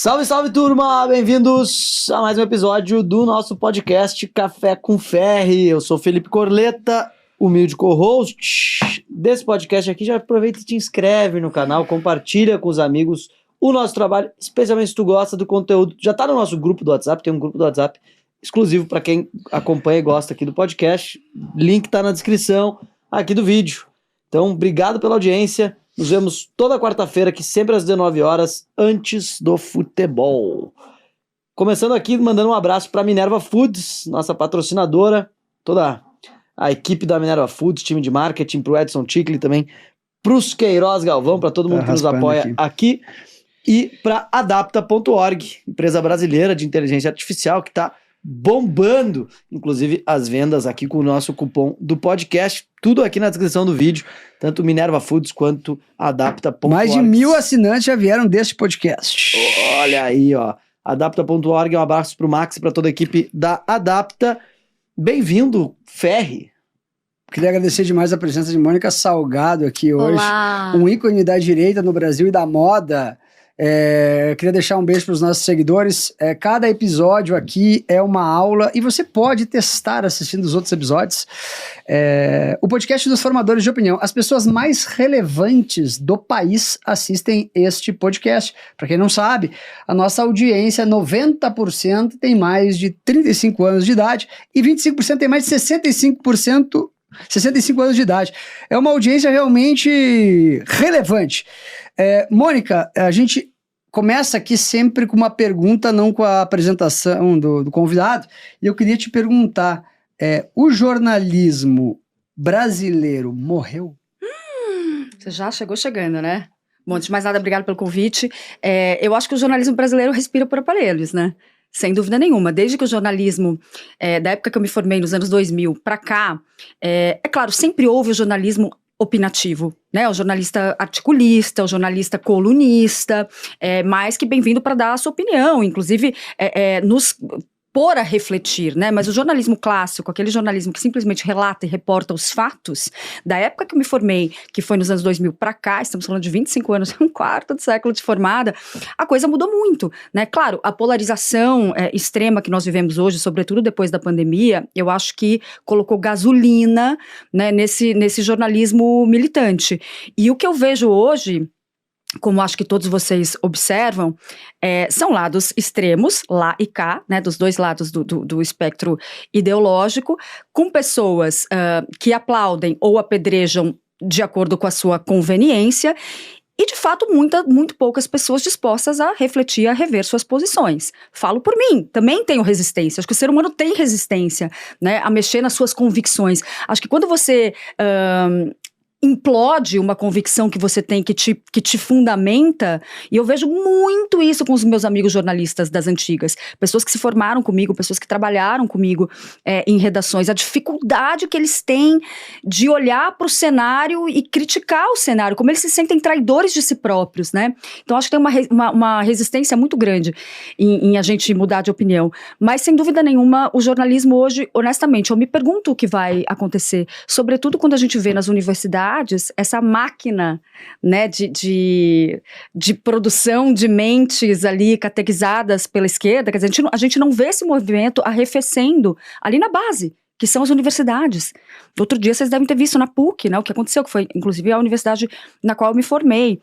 Salve, salve, turma! Bem-vindos a mais um episódio do nosso podcast Café com Ferri. Eu sou Felipe Corleta, humilde co-host desse podcast aqui. Já aproveita e te inscreve no canal, compartilha com os amigos o nosso trabalho, especialmente se tu gosta do conteúdo. Já tá no nosso grupo do WhatsApp, tem um grupo do WhatsApp exclusivo para quem acompanha e gosta aqui do podcast. Link tá na descrição aqui do vídeo. Então, obrigado pela audiência. Nos vemos toda quarta-feira, aqui sempre às 19 horas, antes do futebol. Começando aqui, mandando um abraço para Minerva Foods, nossa patrocinadora, toda a equipe da Minerva Foods, time de marketing, pro Edson Tickle também, pros Queiroz Galvão, para todo mundo que nos apoia aqui. E para Adapta.org, empresa brasileira de inteligência artificial que está bombando, inclusive, as vendas aqui com o nosso cupom do podcast. Tudo aqui na descrição do vídeo, tanto Minerva Foods quanto Adapta.org. Mais de 1.000 assinantes já vieram deste podcast. Olha aí, ó. Adapta.org, um abraço pro Max e para toda a equipe da Adapta. Bem-vindo, Ferri. Queria agradecer demais a presença de Mônica Salgado aqui hoje. Olá. Um ícone da direita no Brasil e da moda. Queria deixar um beijo para os nossos seguidores. Cada episódio aqui é uma aula e você pode testar assistindo os outros episódios. O podcast dos formadores de opinião. As pessoas mais relevantes do país assistem este podcast. Para quem não sabe, a nossa audiência, 90% tem mais de 35 anos de idade e 25% tem mais de 65 anos de idade. É uma audiência realmente relevante. Mônica, a gente começa aqui sempre com uma pergunta, não com a apresentação do convidado, e eu queria te perguntar, o jornalismo brasileiro morreu? Você já chegou chegando, né? Bom, antes de mais nada, obrigado pelo convite. Eu acho que o jornalismo brasileiro respira por aparelhos, né? Sem dúvida nenhuma. Desde que o jornalismo, da época que eu me formei, nos anos 2000, para cá, claro, sempre houve o jornalismo opinativo, né? O jornalista articulista, o jornalista colunista, mais que bem-vindo para dar a sua opinião, inclusive nos pôr a refletir, né? Mas o jornalismo clássico, aquele jornalismo que simplesmente relata e reporta os fatos, da época que eu me formei, que foi nos anos 2000 para cá, estamos falando de 25 anos, um quarto de século de formada, a coisa mudou muito, né? Claro, a polarização extrema que nós vivemos hoje, sobretudo depois da pandemia, eu acho que colocou gasolina, né, nesse jornalismo militante. E o que eu vejo hoje, como acho que todos vocês observam, são lados extremos, lá e cá, né, dos dois lados do espectro ideológico, com pessoas que aplaudem ou apedrejam de acordo com a sua conveniência, e de fato muito poucas pessoas dispostas a refletir, a rever suas posições. Falo por mim, também tenho resistência, acho que o ser humano tem resistência, né, a mexer nas suas convicções. Acho que quando você implode uma convicção que você tem, que te fundamenta, e eu vejo muito isso com os meus amigos jornalistas das antigas, pessoas que se formaram comigo, pessoas que trabalharam comigo em redações, a dificuldade que eles têm de olhar para o cenário e criticar o cenário, como eles se sentem traidores de si próprios, né? Então acho que tem uma resistência muito grande em a gente mudar de opinião, mas sem dúvida nenhuma o jornalismo hoje, honestamente, eu me pergunto o que vai acontecer, sobretudo quando a gente vê nas universidades essa máquina, né, de produção de mentes ali catequizadas pela esquerda. Quer dizer, a gente não vê esse movimento arrefecendo ali na base, que são as universidades. Outro dia vocês devem ter visto na PUC, né, o que aconteceu, que foi inclusive a universidade na qual eu me formei.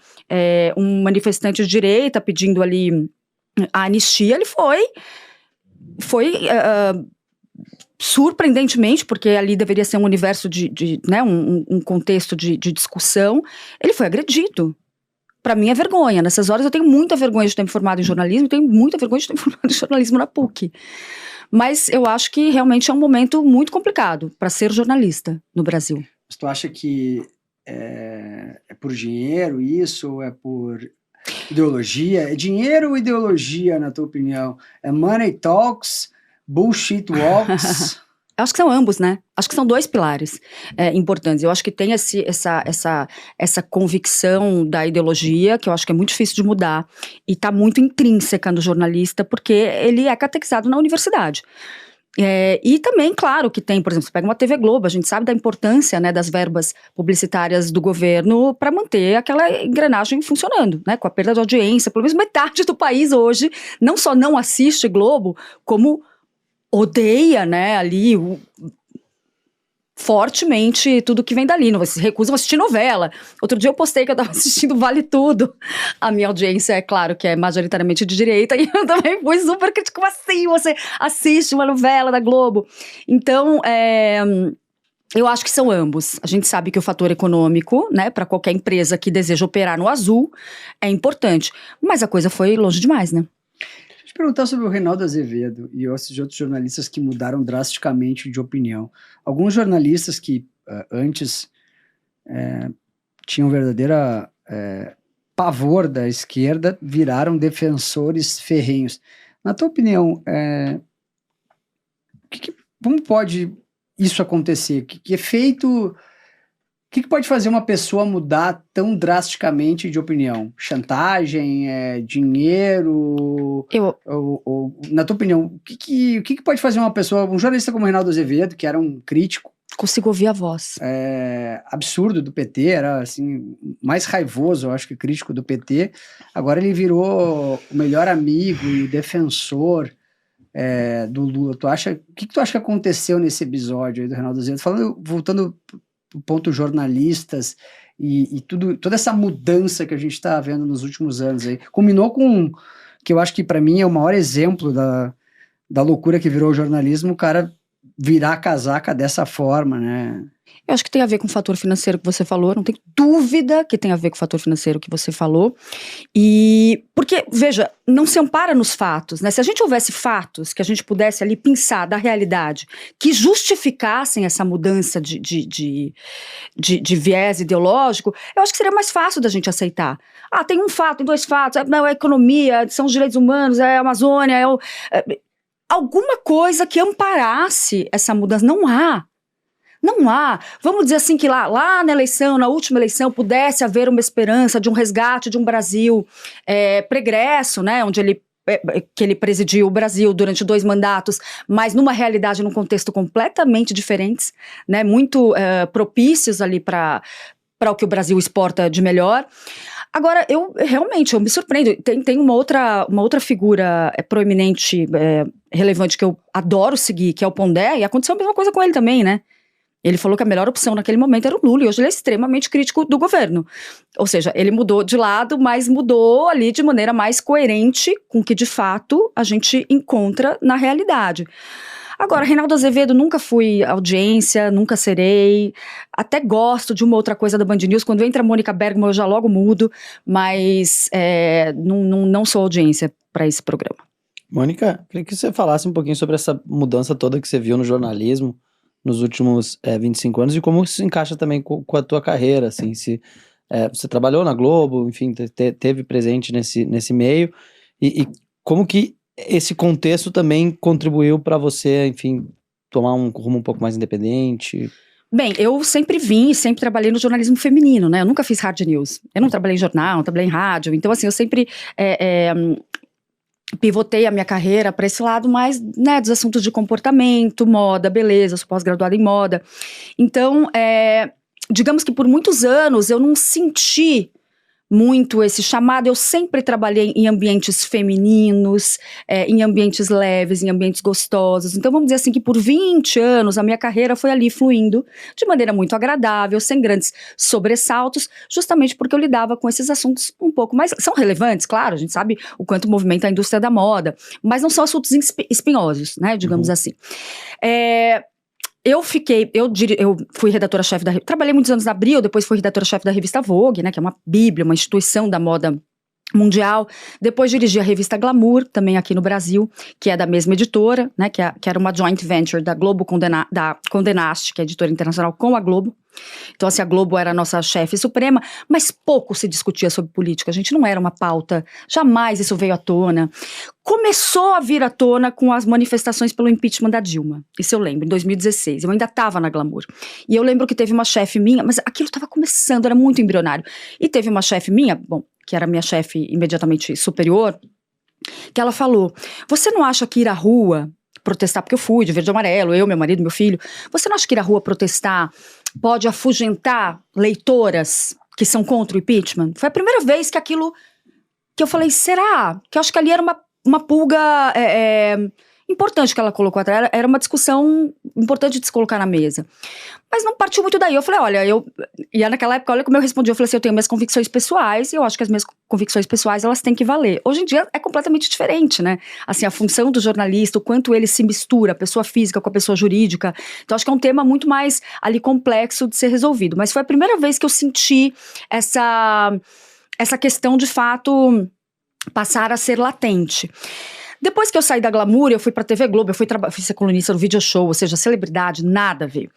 Um manifestante de direita pedindo ali a anistia, ele foi surpreendentemente, porque ali deveria ser um universo né, um contexto de discussão, ele foi agredido. Para mim é vergonha. Nessas horas eu tenho muita vergonha de ter me formado em jornalismo, tenho muita vergonha de ter me formado em jornalismo na PUC. Mas eu acho que realmente é um momento muito complicado para ser jornalista no Brasil. Mas tu acha que é por dinheiro isso, ou é por ideologia? É dinheiro ou ideologia, na tua opinião? É money talks, bullshit walks? Eu acho que são ambos, né? Acho que são dois pilares importantes. Eu acho que tem essa convicção da ideologia, que eu acho que é muito difícil de mudar, e está muito intrínseca no jornalista, porque ele é catequizado na universidade. E também, claro, que tem, por exemplo, você pega uma TV Globo, a gente sabe da importância, né, das verbas publicitárias do governo para manter aquela engrenagem funcionando, né, com a perda de audiência. Pelo menos metade do país hoje não só não assiste Globo, como odeia, né, ali fortemente tudo que vem dali, não se recusam a assistir novela. Outro dia eu postei que eu estava assistindo Vale Tudo. A minha audiência, é claro, que é majoritariamente de direita, e eu também fui super crítica. Como assim você assiste uma novela da Globo? Então, eu acho que são ambos. A gente sabe que o fator econômico, né, para qualquer empresa que deseja operar no azul, é importante. Mas a coisa foi longe demais, né? Deixa eu te perguntar sobre o Reinaldo Azevedo e de outros jornalistas que mudaram drasticamente de opinião. Alguns jornalistas que antes tinham verdadeira pavor da esquerda viraram defensores ferrenhos. Na tua opinião, como pode isso acontecer? Que efeito... O que pode fazer uma pessoa mudar tão drasticamente de opinião? Chantagem, dinheiro? Na tua opinião, o que pode fazer uma pessoa, um jornalista como o Reinaldo Azevedo, que era um crítico, consigo ouvir a voz. Absurdo do PT, era assim, mais raivoso, eu acho, que crítico do PT. Agora ele virou o melhor amigo e o defensor do Lula. O que tu acha que aconteceu nesse episódio aí do Reinaldo Azevedo? Voltando pro ponto jornalistas e toda essa mudança que a gente está vendo nos últimos anos aí. Combinou com, que eu acho que para mim é o maior exemplo da loucura que virou o jornalismo, o cara virar a casaca dessa forma, né? Eu acho que tem a ver com o fator financeiro que você falou, não tem dúvida que tem a ver com o fator financeiro que você falou. E porque, veja, não se ampara nos fatos, né? Se a gente houvesse fatos que a gente pudesse ali pensar da realidade, que justificassem essa mudança de viés ideológico, eu acho que seria mais fácil da gente aceitar. Tem um fato, tem dois fatos, não, é a economia, são os direitos humanos, é a Amazônia, alguma coisa que amparasse essa mudança. Não há. Não há. Vamos dizer assim que lá na eleição, na última eleição, pudesse haver uma esperança de um resgate de um Brasil pregresso, né, que ele presidiu o Brasil durante 2 mandatos, mas numa realidade, num contexto completamente diferentes, né, muito propícios ali para o que o Brasil exporta de melhor. Agora, eu me surpreendo. Tem uma outra figura proeminente, relevante, que eu adoro seguir, que é o Pondé, e aconteceu a mesma coisa com ele também, né? Ele falou que a melhor opção naquele momento era o Lula, e hoje ele é extremamente crítico do governo. Ou seja, ele mudou de lado, mas mudou ali de maneira mais coerente com o que, de fato, a gente encontra na realidade. Agora, Reinaldo Azevedo, nunca fui audiência, nunca serei, até gosto de uma outra coisa da Band News, quando entra a Mônica Bergman eu já logo mudo, mas não sou audiência para esse programa. Mônica, queria que você falasse um pouquinho sobre essa mudança toda que você viu no jornalismo nos últimos 25 anos e como isso se encaixa também com a tua carreira, assim, se você trabalhou na Globo, enfim, teve presente nesse meio, e como que esse contexto também contribuiu para você, enfim, tomar um rumo um pouco mais independente? Bem, eu sempre sempre trabalhei no jornalismo feminino, né? Eu nunca fiz hard news. Eu não trabalhei em jornal, não trabalhei em rádio. Então, assim, eu sempre pivotei a minha carreira para esse lado mais, né, dos assuntos de comportamento, moda, beleza. Eu sou pós-graduada em moda. Então, digamos que por muitos anos eu não senti muito esse chamado. Eu sempre trabalhei em ambientes femininos, em ambientes leves, em ambientes gostosos. Então vamos dizer assim que por 20 anos a minha carreira foi ali fluindo de maneira muito agradável, sem grandes sobressaltos, justamente porque eu lidava com esses assuntos um pouco mais... São relevantes, claro, a gente sabe o quanto movimenta a indústria da moda, mas não são assuntos espinhosos, né, digamos assim. Eu fui redatora-chefe trabalhei muitos anos na Abril, depois fui redatora-chefe da revista Vogue, né, que é uma bíblia, uma instituição da moda mundial. Depois dirigi a revista Glamour, também aqui no Brasil, que é da mesma editora, né, que era uma joint venture da Globo da Condé Nast, que é a editora internacional, com a Globo. Então, assim, a Globo era a nossa chefe suprema, mas pouco se discutia sobre política. A gente não era uma pauta, jamais isso veio à tona. Começou a vir à tona com as manifestações pelo impeachment da Dilma. Isso eu lembro, em 2016. Eu ainda estava na Glamour. E eu lembro que teve uma chefe minha, mas aquilo estava começando, era muito embrionário. E teve uma chefe minha, que era a minha chefe imediatamente superior, que ela falou: você não acha que ir à rua protestar, porque eu fui de verde e amarelo, eu, meu marido, meu filho. Você não acha que ir à rua protestar pode afugentar leitoras que são contra o impeachment? Foi a primeira vez que aquilo, que eu falei, será? Que eu acho que ali era uma pulga importante que ela colocou atrás, era uma discussão importante de se colocar na mesa. Mas não partiu muito daí. Eu falei, olha, e naquela época, olha como eu respondi, eu falei assim, eu tenho minhas convicções pessoais, e eu acho que as minhas convicções pessoais, elas têm que valer. Hoje em dia é completamente diferente, né? Assim, a função do jornalista, o quanto ele se mistura, a pessoa física com a pessoa jurídica. Então, acho que é um tema muito mais ali complexo de ser resolvido. Mas foi a primeira vez que eu senti essa questão, de fato, passar a ser latente. Depois que eu saí da Glamour, eu fui pra TV Globo, eu fui ser colunista no Video Show, ou seja, celebridade, nada a ver.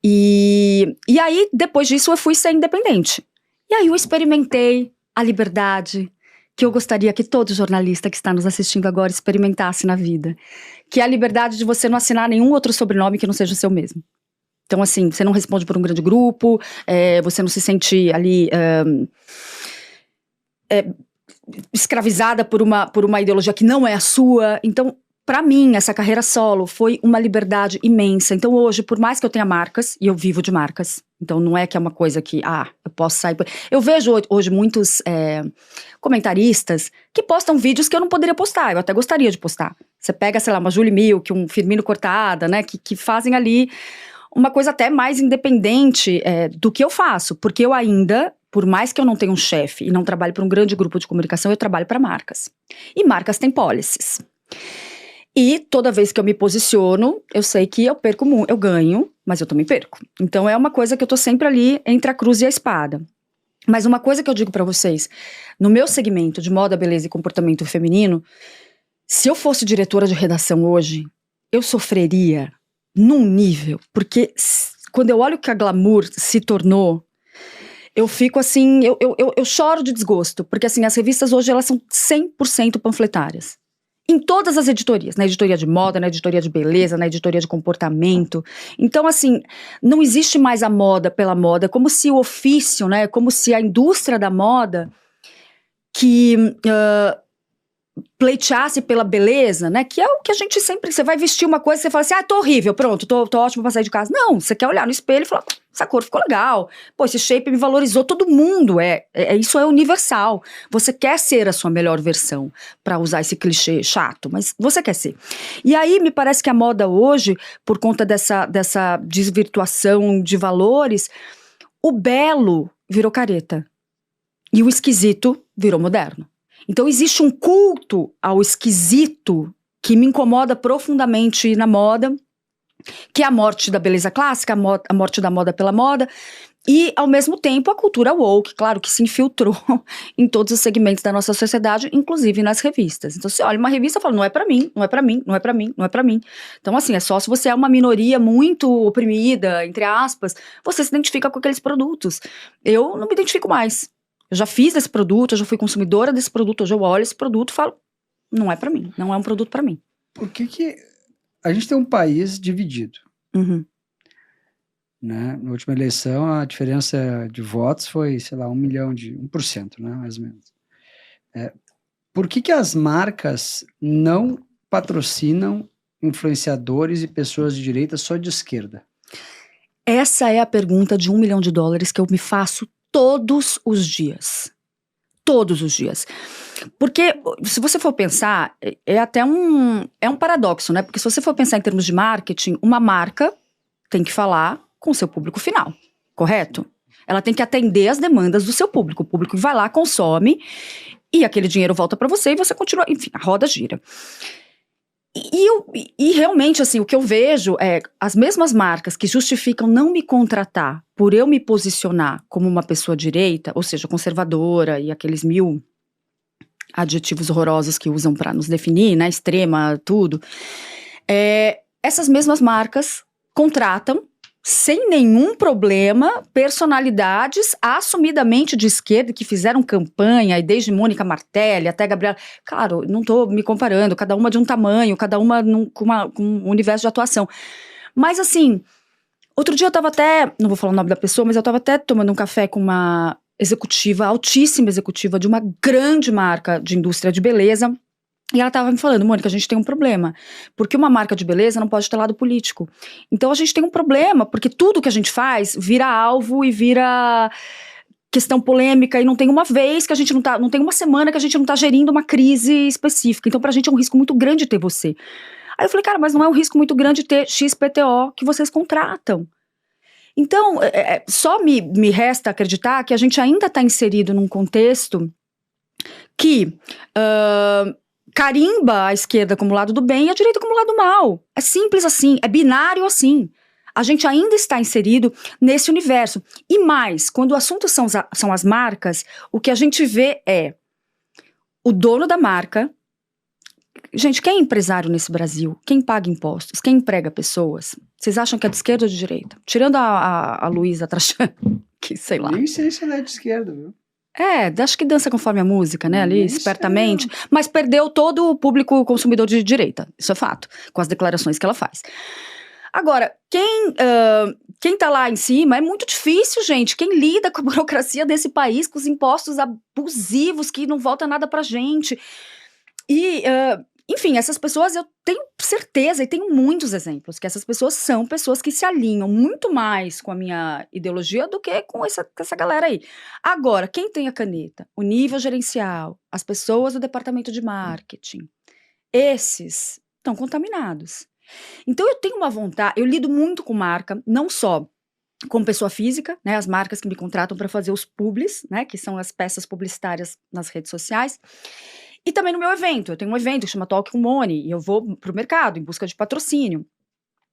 E aí, depois disso, eu fui ser independente. E aí eu experimentei a liberdade que eu gostaria que todo jornalista que está nos assistindo agora experimentasse na vida. Que é a liberdade de você não assinar nenhum outro sobrenome que não seja o seu mesmo. Então, assim, você não responde por um grande grupo, você não se sente ali escravizada por uma ideologia que não é a sua. Então, pra mim, essa carreira solo foi uma liberdade imensa. Então, hoje, por mais que eu tenha marcas, e eu vivo de marcas, então não é que é uma coisa que, eu posso sair... Eu vejo hoje muitos comentaristas que postam vídeos que eu não poderia postar, eu até gostaria de postar. Você pega, sei lá, uma Julie Milk, um Firmino Cortada, né, que fazem ali uma coisa até mais independente do que eu faço, porque eu ainda... Por mais que eu não tenha um chefe e não trabalhe para um grande grupo de comunicação, eu trabalho para marcas. E marcas têm policies. E toda vez que eu me posiciono, eu sei que eu perco muito, eu ganho, mas eu também perco. Então é uma coisa que eu tô sempre ali entre a cruz e a espada. Mas uma coisa que eu digo para vocês, no meu segmento de moda, beleza e comportamento feminino, se eu fosse diretora de redação hoje, eu sofreria num nível, porque quando eu olho o que a Glamour se tornou, eu fico assim, eu choro de desgosto, porque assim, as revistas hoje elas são 100% panfletárias. Em todas as editorias, na editoria de moda, na editoria de beleza, na editoria de comportamento. Então assim, não existe mais a moda pela moda, como se o ofício, né, como se a indústria da moda que pleiteasse pela beleza, né, que é o que a gente sempre, você vai vestir uma coisa, você fala assim, tô horrível, pronto, tô ótimo pra sair de casa. Não, você quer olhar no espelho e falar, essa cor ficou legal, pô, esse shape me valorizou, todo mundo, isso é universal. Você quer ser a sua melhor versão, pra usar esse clichê chato, mas você quer ser. E aí, me parece que a moda hoje, por conta dessa desvirtuação de valores, o belo virou careta, e o esquisito virou moderno. Então existe um culto ao esquisito que me incomoda profundamente na moda, que é a morte da beleza clássica, a morte da moda pela moda, e ao mesmo tempo a cultura woke, claro, que se infiltrou em todos os segmentos da nossa sociedade, inclusive nas revistas. Então você olha uma revista e fala, não é pra mim, não é pra mim, não é pra mim, não é pra mim. Então assim, é só se você é uma minoria muito oprimida, entre aspas, você se identifica com aqueles produtos. Eu não me identifico mais. Eu já fiz esse produto, eu já fui consumidora desse produto, hoje eu olho esse produto e falo, não é pra mim, não é um produto pra mim. Por que a gente tem um país dividido? Uhum. Né? Na última eleição, a diferença de votos foi, sei lá, 1%, né, mais ou menos. Por que as marcas não patrocinam influenciadores e pessoas de direita só de esquerda? Essa é a pergunta de $1 milhão que eu me faço todos os dias. Todos os dias. Porque, se você for pensar, é até um paradoxo, né? Porque se você for pensar em termos de marketing, uma marca tem que falar com o seu público final, correto? Ela tem que atender as demandas do seu público. O público vai lá, consome, e aquele dinheiro volta para você e você continua, enfim, a roda gira. E realmente, assim, o que eu vejo é as mesmas marcas que justificam não me contratar por eu me posicionar como uma pessoa direita, ou seja, conservadora e aqueles 1000 adjetivos horrorosos que usam para nos definir, né, extrema, tudo. Essas mesmas marcas contratam sem nenhum problema, personalidades assumidamente de esquerda que fizeram campanha, e desde Mônica Martelli até Gabriela. Claro, não tô me comparando, cada uma de um tamanho, cada uma com um universo de atuação. Mas assim, outro dia eu tava até, não vou falar o nome da pessoa, mas eu tava até tomando um café com uma executiva, altíssima executiva de uma grande marca de indústria de beleza. E ela estava me falando, Mônica, a gente tem um problema, porque uma marca de beleza não pode ter lado político. Então a gente tem um problema, porque tudo que a gente faz vira alvo e vira questão polêmica, e não tem uma vez que a gente não tem uma semana que a gente não tá gerindo uma crise específica. Então pra gente é um risco muito grande ter você. Aí eu falei, cara, mas não é um risco muito grande ter XPTO que vocês contratam. Então, só me resta acreditar que a gente ainda está inserido num contexto que carimba a esquerda como lado do bem e a direita como lado do mal. É simples assim, é binário assim. A gente ainda está inserido nesse universo. E mais, quando o assunto são as marcas, o que a gente vê é o dono da marca. Gente, quem é empresário nesse Brasil? Quem paga impostos? Quem emprega pessoas? Vocês acham que é de esquerda ou de direita? Tirando a Luísa Trachano, que sei lá. Nem sei se ela é de esquerda, viu? Acho que dança conforme a música, né, ali, Nem espertamente. sei. Mas perdeu todo o público consumidor de direita. Isso é fato, com as declarações que ela faz. Agora, quem tá lá em cima é muito difícil, gente. Quem lida com a burocracia desse país, com os impostos abusivos que não volta nada pra gente. E, enfim, essas pessoas, eu tenho certeza, e tenho muitos exemplos, que essas pessoas são pessoas que se alinham muito mais com a minha ideologia do que com essa galera aí. Agora, quem tem a caneta, o nível gerencial, as pessoas do departamento de marketing, esses estão contaminados. Então, eu tenho uma vontade, eu lido muito com marca, não só como pessoa física, né, as marcas que me contratam para fazer os publis, né, que são as peças publicitárias nas redes sociais, e também no meu evento. Eu tenho um evento que chama Talk com Moni, e eu vou pro mercado em busca de patrocínio.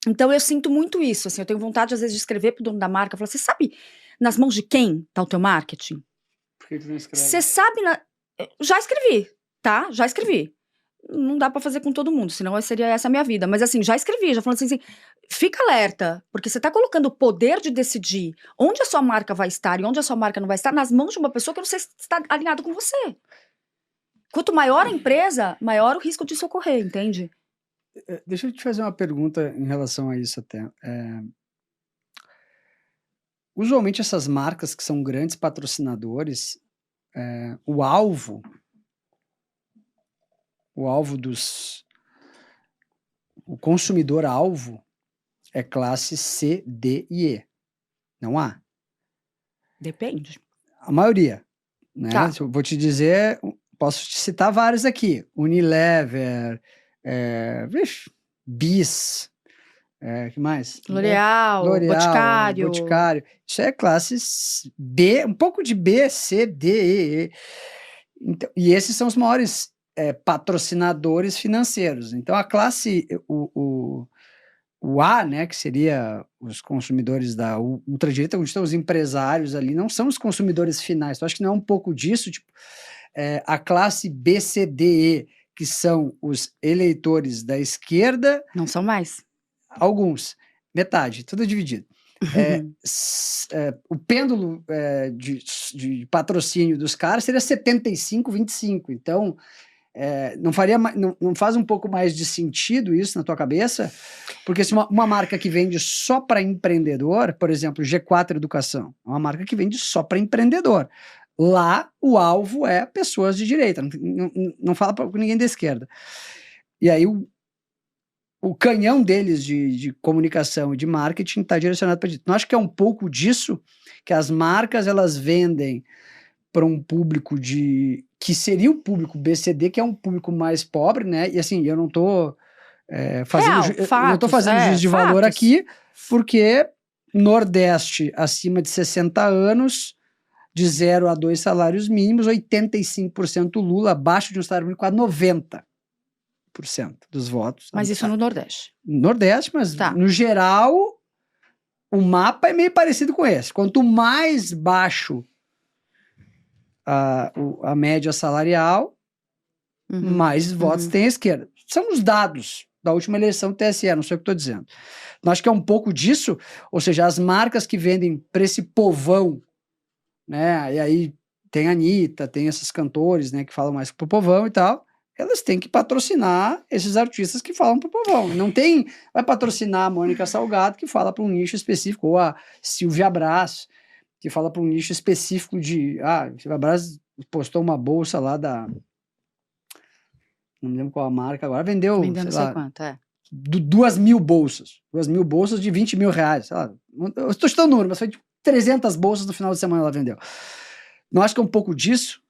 Então, eu sinto muito isso, assim, eu tenho vontade, às vezes, de escrever pro dono da marca, falar, você sabe nas mãos de quem tá o teu marketing? Por que tu não escreve? Você sabe, já escrevi, tá? Já escrevi. Não dá pra fazer com todo mundo, senão seria essa a minha vida. Mas assim, já escrevi, já falando assim, fica alerta, porque você tá colocando o poder de decidir onde a sua marca vai estar e onde a sua marca não vai estar nas mãos de uma pessoa que não sei se está alinhado com você. Quanto maior a empresa, maior o risco disso ocorrer, entende? Deixa eu te fazer uma pergunta em relação a isso até. Usualmente essas marcas que são grandes patrocinadores, o alvo o consumidor-alvo é classe C, D e E. Não há. Depende. A maioria, né? Tá. Eu vou te dizer, posso te citar vários aqui. Unilever, Bis, que mais? L'Oréal, Boticário. Isso é classe B, um pouco de B, C, D, E. Então, e esses são os maiores patrocinadores financeiros. Então, a classe, o A, né, que seria os consumidores da ultradireita, onde estão os empresários ali, não são os consumidores finais. Então, acho que não é um pouco disso, tipo, a classe B, C, D, E, que são os eleitores da esquerda. Não são mais. Alguns, metade, tudo dividido. O pêndulo de patrocínio dos caras seria 75-25. Então, não faz um pouco mais de sentido isso na tua cabeça? Porque se uma marca que vende só para empreendedor, por exemplo, G4 Educação, é uma marca que vende só para empreendedor. Lá, o alvo é pessoas de direita, não fala para ninguém da esquerda. E aí, o canhão deles de comunicação e de marketing está direcionado para isso. Não acho que é um pouco disso que as marcas elas vendem para um público que seria o público BCD, que é um público mais pobre, né? E assim, eu não estou fazendo juízo de valor aqui, porque Nordeste acima de 60 anos, de 0 a 2 salários mínimos, 85% Lula, abaixo de um salário mínimo, quase 90% dos votos. Mas isso no Nordeste. Nordeste, mas no geral, o mapa é meio parecido com esse. Quanto mais baixo a média salarial, mais votos tem a esquerda. São os dados da última eleição do TSE, não sei o que estou dizendo. Então, acho que é um pouco disso, ou seja, as marcas que vendem para esse povão, né? E aí tem a Anitta, tem esses cantores, né, que falam mais pro povão e tal, elas têm que patrocinar esses artistas que falam pro povão. Não vai patrocinar a Mônica Salgado, que fala para um nicho específico, ou a Silvia Brás, que fala para um nicho específico Silvia Brás postou uma bolsa lá não me lembro qual a marca agora, vendeu, Vendendo não sei sei lá, quanto, é. 2.000 bolsas. 2.000 bolsas de 20 mil reais. Sei lá. Eu estou chutando o número, mas foi de 300 bolsas no final de semana ela vendeu. Não acho que é um pouco disso?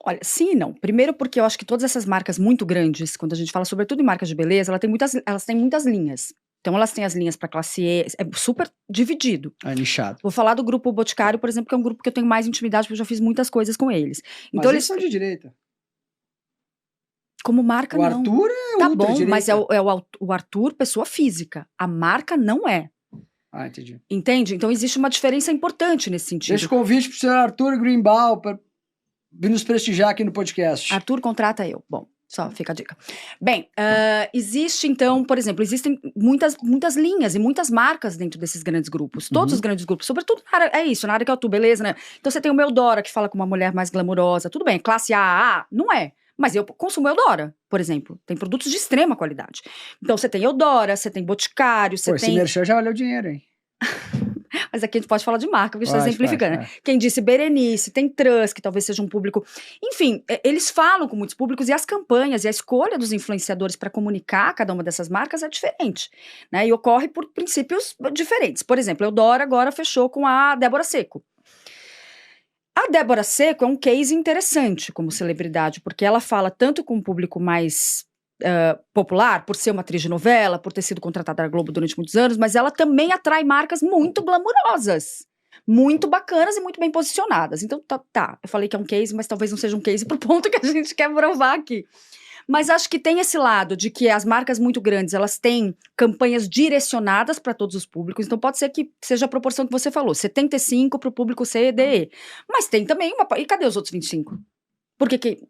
Olha, sim e não. Primeiro porque eu acho que todas essas marcas muito grandes, quando a gente fala sobretudo em marcas de beleza, elas têm muitas linhas. Então elas têm as linhas para classe E, é super dividido. É nichado. Vou falar do grupo Boticário, por exemplo, que é um grupo que eu tenho mais intimidade, porque eu já fiz muitas coisas com eles. Mas Então eles são de direita. como marca, O não. Arthur é Tá ultra bom, direita. mas o Arthur, pessoa física. A marca não é. Ah, entendi. Entende? Então existe uma diferença importante nesse sentido. Deixa o convite pro senhor Arthur Greenbaum para vir nos prestigiar aqui no podcast. Arthur, contrata eu. Bom, só fica a dica. Bem, existe então, por exemplo, existem muitas linhas e muitas marcas dentro desses grandes grupos. Todos os grandes grupos, sobretudo na área, na área que eu atuo, beleza, né? Então você tem o Meudora, que fala com uma mulher mais glamurosa. Tudo bem, classe AA, não é. Mas eu consumo Eudora, por exemplo. Tem produtos de extrema qualidade. Então você tem Eudora, você tem Boticário, você Pô, esse tem... merchan já valeu dinheiro, hein? Mas aqui a gente pode falar de marca, porque a gente está Pode, exemplificando. pode, Né? Quem disse Berenice, tem Trans, que talvez seja um público... Enfim, eles falam com muitos públicos e as campanhas e a escolha dos influenciadores para comunicar cada uma dessas marcas é diferente. Né? E ocorre por princípios diferentes. Por exemplo, a Eudora agora fechou com a Débora Seco. A Débora Seco é um case interessante como celebridade, porque ela fala tanto com o público mais popular, por ser uma atriz de novela, por ter sido contratada da Globo durante muitos anos, mas ela também atrai marcas muito glamourosas, muito bacanas e muito bem posicionadas. Então, tá, eu falei que é um case, mas talvez não seja um case pro ponto que a gente quer provar aqui. Mas acho que tem esse lado de que as marcas muito grandes, elas têm campanhas direcionadas para todos os públicos, então pode ser que seja a proporção que você falou, 75 para o público C, D, E. Mas tem também uma... E cadê os outros 25? Por que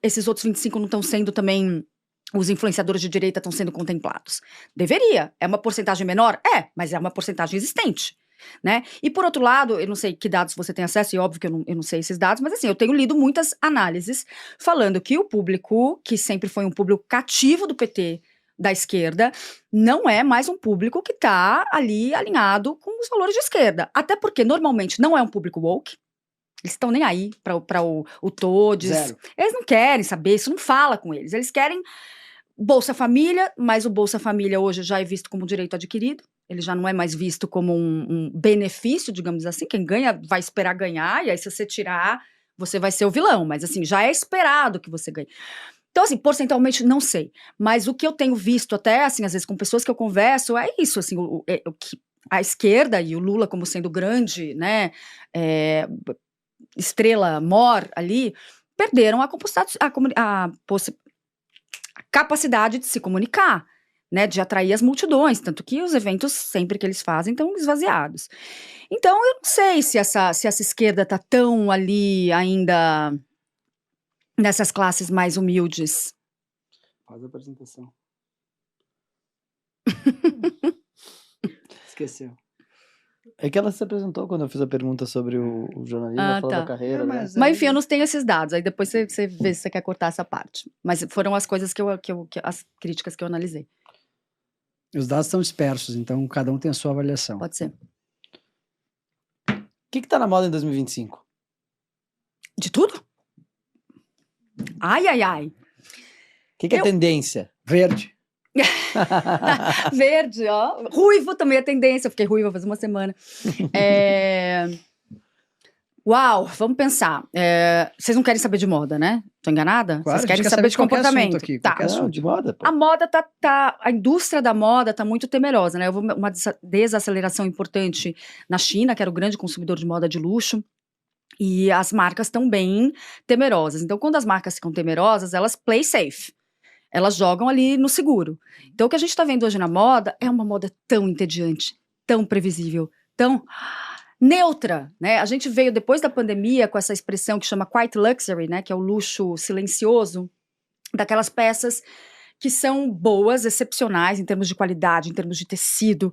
esses outros 25 não estão sendo também... Os influenciadores de direita estão sendo contemplados? Deveria. É uma porcentagem menor? É, mas é uma porcentagem existente. Né? E por outro lado, eu não sei que dados você tem acesso, e óbvio que eu não sei esses dados, mas assim, eu tenho lido muitas análises falando que o público, que sempre foi um público cativo do PT, da esquerda, não é mais um público que está ali alinhado com os valores de esquerda. Até porque, normalmente, não é um público woke. Eles estão nem aí para o Todes. Zero. Eles não querem saber, isso não fala com eles. Eles querem Bolsa Família, mas o Bolsa Família hoje já é visto como um direito adquirido. Ele já não é mais visto como um benefício, digamos assim. Quem ganha vai esperar ganhar, e aí se você tirar, você vai ser o vilão. Mas assim, já é esperado que você ganhe. Então assim, porcentualmente, não sei. Mas o que eu tenho visto até, assim, às vezes com pessoas que eu converso, é isso, assim, a esquerda e o Lula como sendo grande, né, estrela mor ali, perderam a capacidade de se comunicar, né, de atrair as multidões, tanto que os eventos, sempre que eles fazem, estão esvaziados. Então, eu não sei se essa esquerda está tão ali ainda nessas classes mais humildes. Faz a apresentação. Esqueceu. É que ela se apresentou quando eu fiz a pergunta sobre o jornalismo, ela falou tá. da carreira. Mas né? Mas enfim, eu não tenho esses dados, aí depois você vê se você quer cortar essa parte. Mas foram as coisas as críticas que eu analisei. Os dados estão dispersos, então cada um tem a sua avaliação. Pode ser. O que tá na moda em 2025? De tudo? Ai, ai, ai. O que é tendência? Verde. Verde, ó. Ruivo também é tendência. Eu fiquei ruiva faz uma semana. Uau, vamos pensar. Vocês não querem saber de moda, né? Tô enganada? Claro, Vocês querem quer saber de qualquer comportamento. assunto aqui, Tá. qualquer assunto. Não, de moda, pô. A moda a indústria da moda tá muito temerosa, né? Houve uma desaceleração importante na China, que era o grande consumidor de moda de luxo. E as marcas estão bem temerosas. Então, quando as marcas ficam temerosas, elas play safe. Elas jogam ali no seguro. Então, o que a gente está vendo hoje na moda é uma moda tão entediante, tão previsível, tão neutra, né? A gente veio depois da pandemia com essa expressão que chama quiet luxury, né? Que é o luxo silencioso, daquelas peças que são boas, excepcionais em termos de qualidade, em termos de tecido,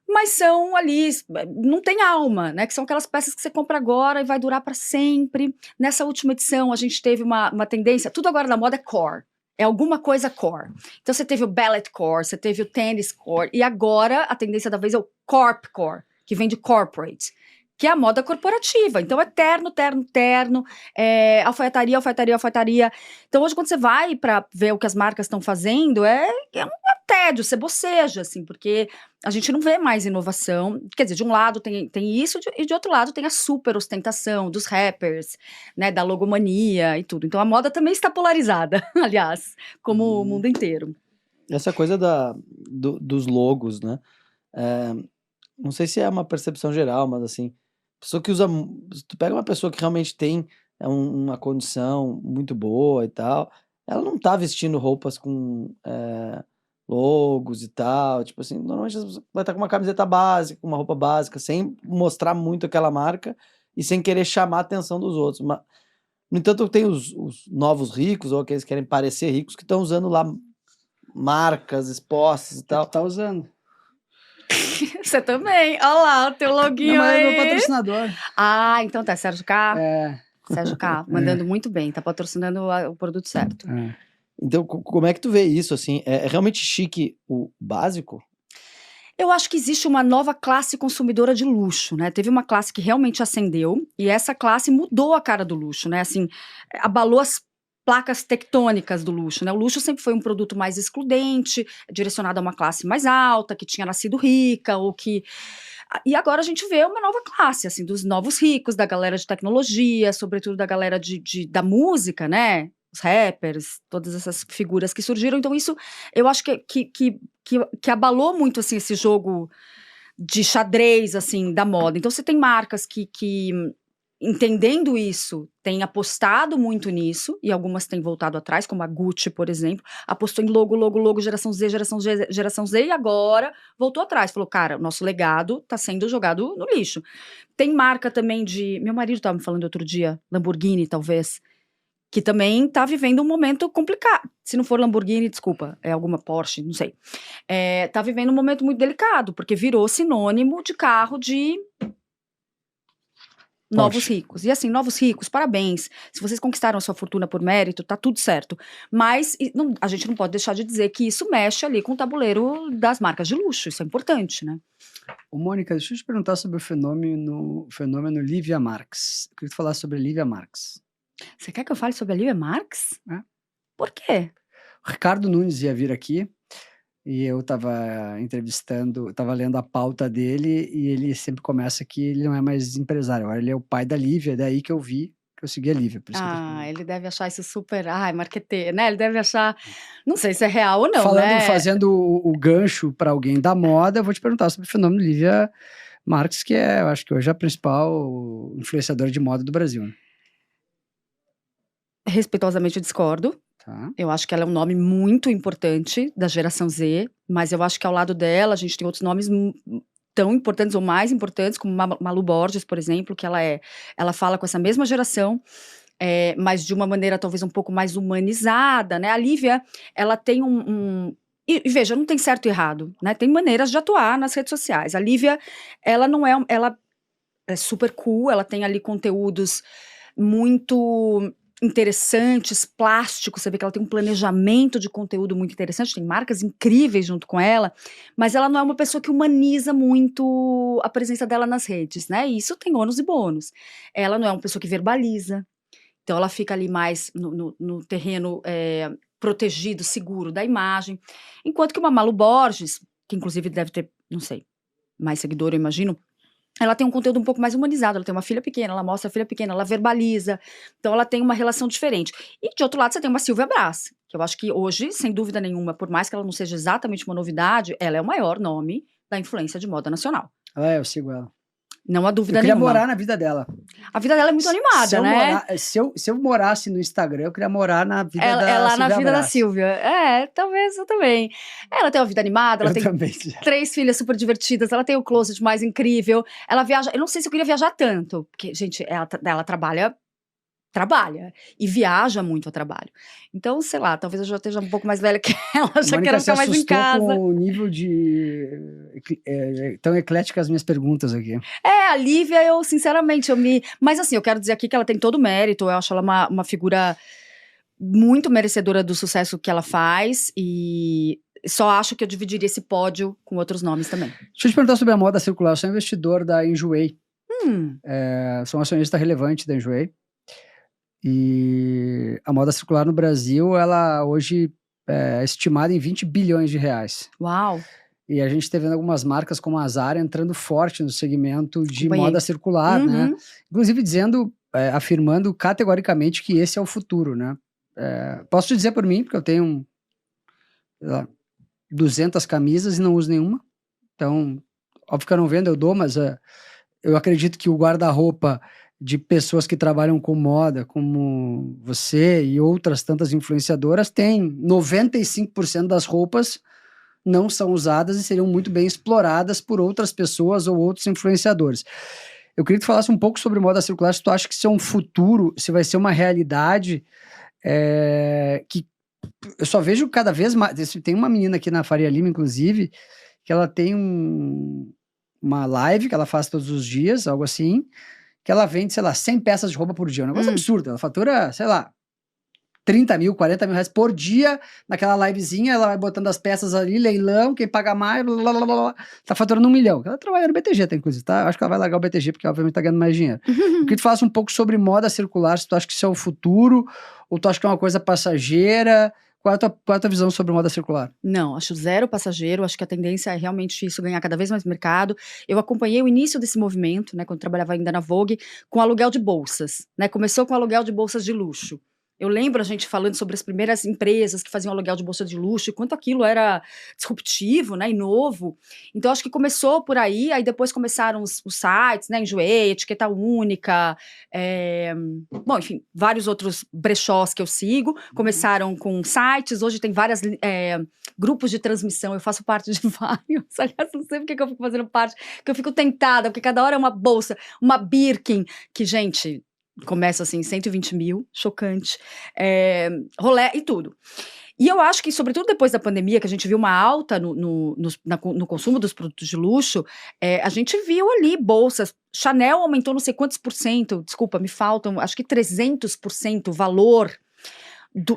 mas são ali, não tem alma, né? Que são aquelas peças que você compra agora e vai durar para sempre. Nessa última edição, a gente teve uma tendência, tudo agora na moda é core. É alguma coisa core. Então, você teve o ballet core, você teve o tennis core, e agora a tendência da vez é o corp core, que vem de corporate. que é a moda corporativa. Então, é terno, terno, terno, alfaiataria, alfaiataria, alfaiataria. Então, hoje, quando você vai para ver o que as marcas estão fazendo, é um tédio, você boceja, assim, porque a gente não vê mais inovação. Quer dizer, de um lado tem isso, e de outro lado tem a super ostentação dos rappers, né, da logomania e tudo. Então, a moda também está polarizada, aliás, como o mundo inteiro. Essa coisa dos logos, né? Não sei se é uma percepção geral, mas assim, pessoa que usa. Se tu pega uma pessoa que realmente tem uma condição muito boa e tal, ela não tá vestindo roupas com logos e tal. Tipo assim, normalmente vai estar com uma camiseta básica, uma roupa básica, sem mostrar muito aquela marca e sem querer chamar a atenção dos outros. Mas, no entanto, tem os novos ricos, ou aqueles que querem parecer ricos, que estão usando lá marcas expostas e tal. Tá usando. Você também. Olha lá, o teu loguinho Não, mas é aí. meu patrocinador. Ah, então tá, Sérgio K. É. Sérgio K, mandando muito bem, tá patrocinando o produto certo. Então, como é que tu vê isso, assim? É realmente chique o básico? Eu acho que existe uma nova classe consumidora de luxo, né? Teve uma classe que realmente ascendeu, e essa classe mudou a cara do luxo, né? Assim, abalou as placas tectônicas do luxo, né? O luxo sempre foi um produto mais excludente, direcionado a uma classe mais alta, que tinha nascido rica, ou que... E agora a gente vê uma nova classe, assim, dos novos ricos, da galera de tecnologia, sobretudo da galera da música, né? Os rappers, todas essas figuras que surgiram. Então isso, eu acho que abalou muito, assim, esse jogo de xadrez, assim, da moda. Então você tem marcas que entendendo isso, têm apostado muito nisso, e algumas têm voltado atrás, como a Gucci, por exemplo, apostou em logo, geração Z, e agora voltou atrás, falou, cara, o nosso legado tá sendo jogado no lixo. Tem marca também meu marido estava me falando outro dia, Lamborghini, talvez, que também tá vivendo um momento complicado. Se não for Lamborghini, desculpa, é alguma Porsche, não sei. Tá vivendo um momento muito delicado, porque virou sinônimo de carro de novos ricos. E assim, novos ricos, parabéns. Se vocês conquistaram a sua fortuna por mérito, tá tudo certo. Mas a gente não pode deixar de dizer que isso mexe ali com o tabuleiro das marcas de luxo. Isso é importante, né? Ô, Mônica, deixa eu te perguntar sobre o fenômeno Lívia Marx. Eu queria falar sobre Lívia Marx. Você quer que eu fale sobre a Lívia Marx? É. Por quê? O Ricardo Nunes ia vir aqui e eu estava estava lendo a pauta dele e ele sempre começa que ele não é mais empresário, agora ele é o pai da Lívia, daí que eu segui a Lívia. Por isso que Ele deve achar isso super, marqueteiro, né? Ele deve achar, não sei se é real ou não, né? Fazendo o gancho para alguém da moda, eu vou te perguntar sobre o fenômeno Lívia Marx, que eu acho que hoje é a principal influenciadora de moda do Brasil. Né? Respeitosamente eu discordo. Tá. Eu acho que ela é um nome muito importante da geração Z, mas eu acho que ao lado dela a gente tem outros nomes tão importantes ou mais importantes, como Malu Borges, por exemplo, que ela fala com essa mesma geração, mas de uma maneira talvez um pouco mais humanizada, né? A Lívia, ela tem e veja, não tem certo e errado, né? Tem maneiras de atuar nas redes sociais. A Lívia, ela é super cool, ela tem ali conteúdos muito interessantes, plásticos, você vê que ela tem um planejamento de conteúdo muito interessante, tem marcas incríveis junto com ela, mas ela não é uma pessoa que humaniza muito a presença dela nas redes, né? E isso tem ônus e bônus. Ela não é uma pessoa que verbaliza, então ela fica ali mais no terreno protegido, seguro da imagem, enquanto que uma Malu Borges, que inclusive deve ter, não sei, mais seguidor, eu imagino, ela tem um conteúdo um pouco mais humanizado, ela tem uma filha pequena, ela mostra a filha pequena, ela verbaliza, então ela tem uma relação diferente. E de outro lado você tem uma Silvia Brás, que eu acho que hoje, sem dúvida nenhuma, por mais que ela não seja exatamente uma novidade, ela é o maior nome da influência de moda nacional. Eu sigo ela. Não há dúvida nenhuma. Eu queria nenhuma. morar na vida dela. A vida dela é muito animada, né? Se eu morasse no Instagram, eu queria morar na vida da Silvia. Ela na vida da Silvia. Talvez eu também. Ela tem uma vida animada, ela tem 3 filhas super divertidas, ela tem o closet mais incrível, ela viaja. Eu não sei se eu queria viajar tanto, porque, gente, ela trabalha e viaja muito a trabalho. Então, sei lá, talvez eu já esteja um pouco mais velha que ela, já quero ficar mais em casa. Com o nível de... tão eclética as minhas perguntas aqui. A Lívia, eu sinceramente, mas assim, eu quero dizer aqui que ela tem todo o mérito, eu acho ela uma figura muito merecedora do sucesso que ela faz, e só acho que eu dividiria esse pódio com outros nomes também. Deixa eu te perguntar sobre a moda circular, eu sou investidor da Enjoei. Sou um acionista relevante da Enjoei. E a moda circular no Brasil, ela hoje é estimada em 20 bilhões de reais. Uau! E a gente está vendo algumas marcas como a Zara entrando forte no segmento de Acompanhei. moda circular, né? Uhum. Inclusive afirmando categoricamente que esse é o futuro, né? Posso te dizer por mim, porque eu tenho 200 camisas e não uso nenhuma. Então, óbvio que eu não vendo, eu dou, mas eu acredito que o guarda-roupa de pessoas que trabalham com moda, como você e outras tantas influenciadoras, tem 95% das roupas não são usadas e seriam muito bem exploradas por outras pessoas ou outros influenciadores. Eu queria que tu falasse um pouco sobre moda circular, se tu acha que isso é um futuro, se vai ser uma realidade que eu só vejo cada vez mais. Tem uma menina aqui na Faria Lima, inclusive, que ela tem uma live que ela faz todos os dias, algo assim, que ela vende, sei lá, 100 peças de roupa por dia. É um negócio absurdo. Ela fatura, sei lá, 30 mil, 40 mil reais por dia naquela livezinha. Ela vai botando as peças ali, leilão, quem paga mais, blá, blá, blá, blá, tá faturando 1 milhão. Ela trabalha no BTG, inclusive, tá? Acho que ela vai largar o BTG, porque obviamente tá ganhando mais dinheiro. Eu queria que tu falasse um pouco sobre moda circular, se tu acha que isso é o futuro, ou tu acha que é uma coisa passageira. Qual é a tua visão sobre moda circular? Não, acho zero passageiro, acho que a tendência é realmente isso ganhar cada vez mais mercado. Eu acompanhei o início desse movimento, né, quando trabalhava ainda na Vogue, com aluguel de bolsas, né, começou com aluguel de bolsas de luxo. Eu lembro a gente falando sobre as primeiras empresas que faziam aluguel de bolsa de luxo e quanto aquilo era disruptivo, né, e novo. Então, acho que começou por aí depois começaram os sites, né, Enjoei, Etiqueta Única, bom, enfim, vários outros brechós que eu sigo. Começaram com sites, hoje tem vários grupos de transmissão, eu faço parte de vários. Aliás, não sei porque que eu fico fazendo parte, que eu fico tentada, porque cada hora é uma bolsa, uma Birkin, que, gente... Começa assim, 120 mil, chocante, rolê e tudo. E eu acho que, sobretudo depois da pandemia, que a gente viu uma alta no consumo dos produtos de luxo, a gente viu ali bolsas. Chanel aumentou não sei quantos por cento, desculpa, me faltam, acho que 300% o valor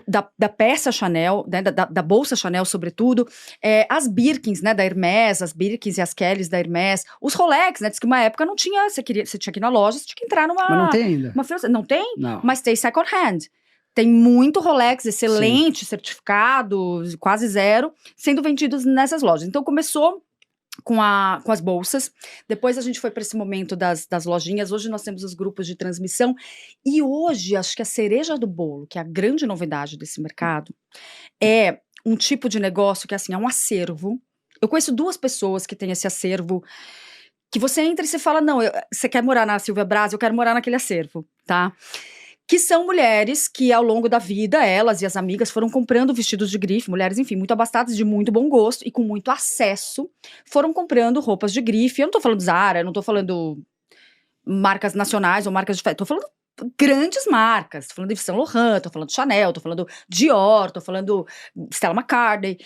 da peça Chanel, né, da bolsa Chanel, sobretudo, as Birkins, né, da Hermès, as Birkins e as Kellys da Hermès, os Rolex, né, diz que uma época não tinha, você tinha que ir na loja, você tinha que entrar numa... Mas não tem ainda. Não tem? Não. Mas tem second hand. Tem muito Rolex excelente, certificado, quase zero, sendo vendidos nessas lojas. Então começou com as bolsas, depois a gente foi para esse momento das lojinhas, hoje nós temos os grupos de transmissão, e hoje acho que a cereja do bolo, que é a grande novidade desse mercado, é um tipo de negócio que assim, é um acervo. Eu conheço 2 pessoas que têm esse acervo, que você entra e você fala, não, você quer morar na Silvia Braz, eu quero morar naquele acervo, tá? Que são mulheres que, ao longo da vida, elas e as amigas foram comprando vestidos de grife, mulheres, enfim, muito abastadas, de muito bom gosto e com muito acesso, foram comprando roupas de grife. Eu não tô falando Zara, eu não tô falando marcas nacionais ou marcas de festa, tô falando grandes marcas, tô falando de Yves Saint Laurent, tô falando Chanel, tô falando Dior, tô falando Stella McCartney.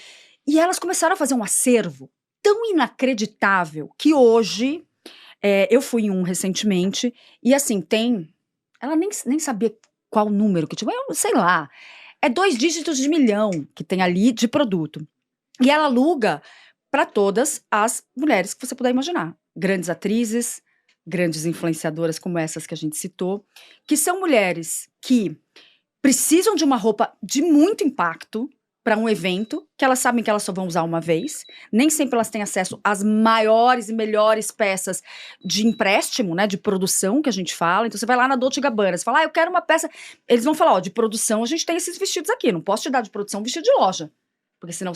E elas começaram a fazer um acervo tão inacreditável que hoje, eu fui em um recentemente, e assim, tem... Ela nem sabia qual número que tinha, eu sei lá. É 2 dígitos de milhão que tem ali de produto. E ela aluga para todas as mulheres que você puder imaginar. Grandes atrizes, grandes influenciadoras como essas que a gente citou, que são mulheres que precisam de uma roupa de muito impacto para um evento, que elas sabem que elas só vão usar uma vez, nem sempre elas têm acesso às maiores e melhores peças de empréstimo, né, de produção que a gente fala. Então você vai lá na Dolce & Gabbana, você fala, eu quero uma peça, eles vão falar, de produção a gente tem esses vestidos aqui, não posso te dar de produção um vestido de loja, porque senão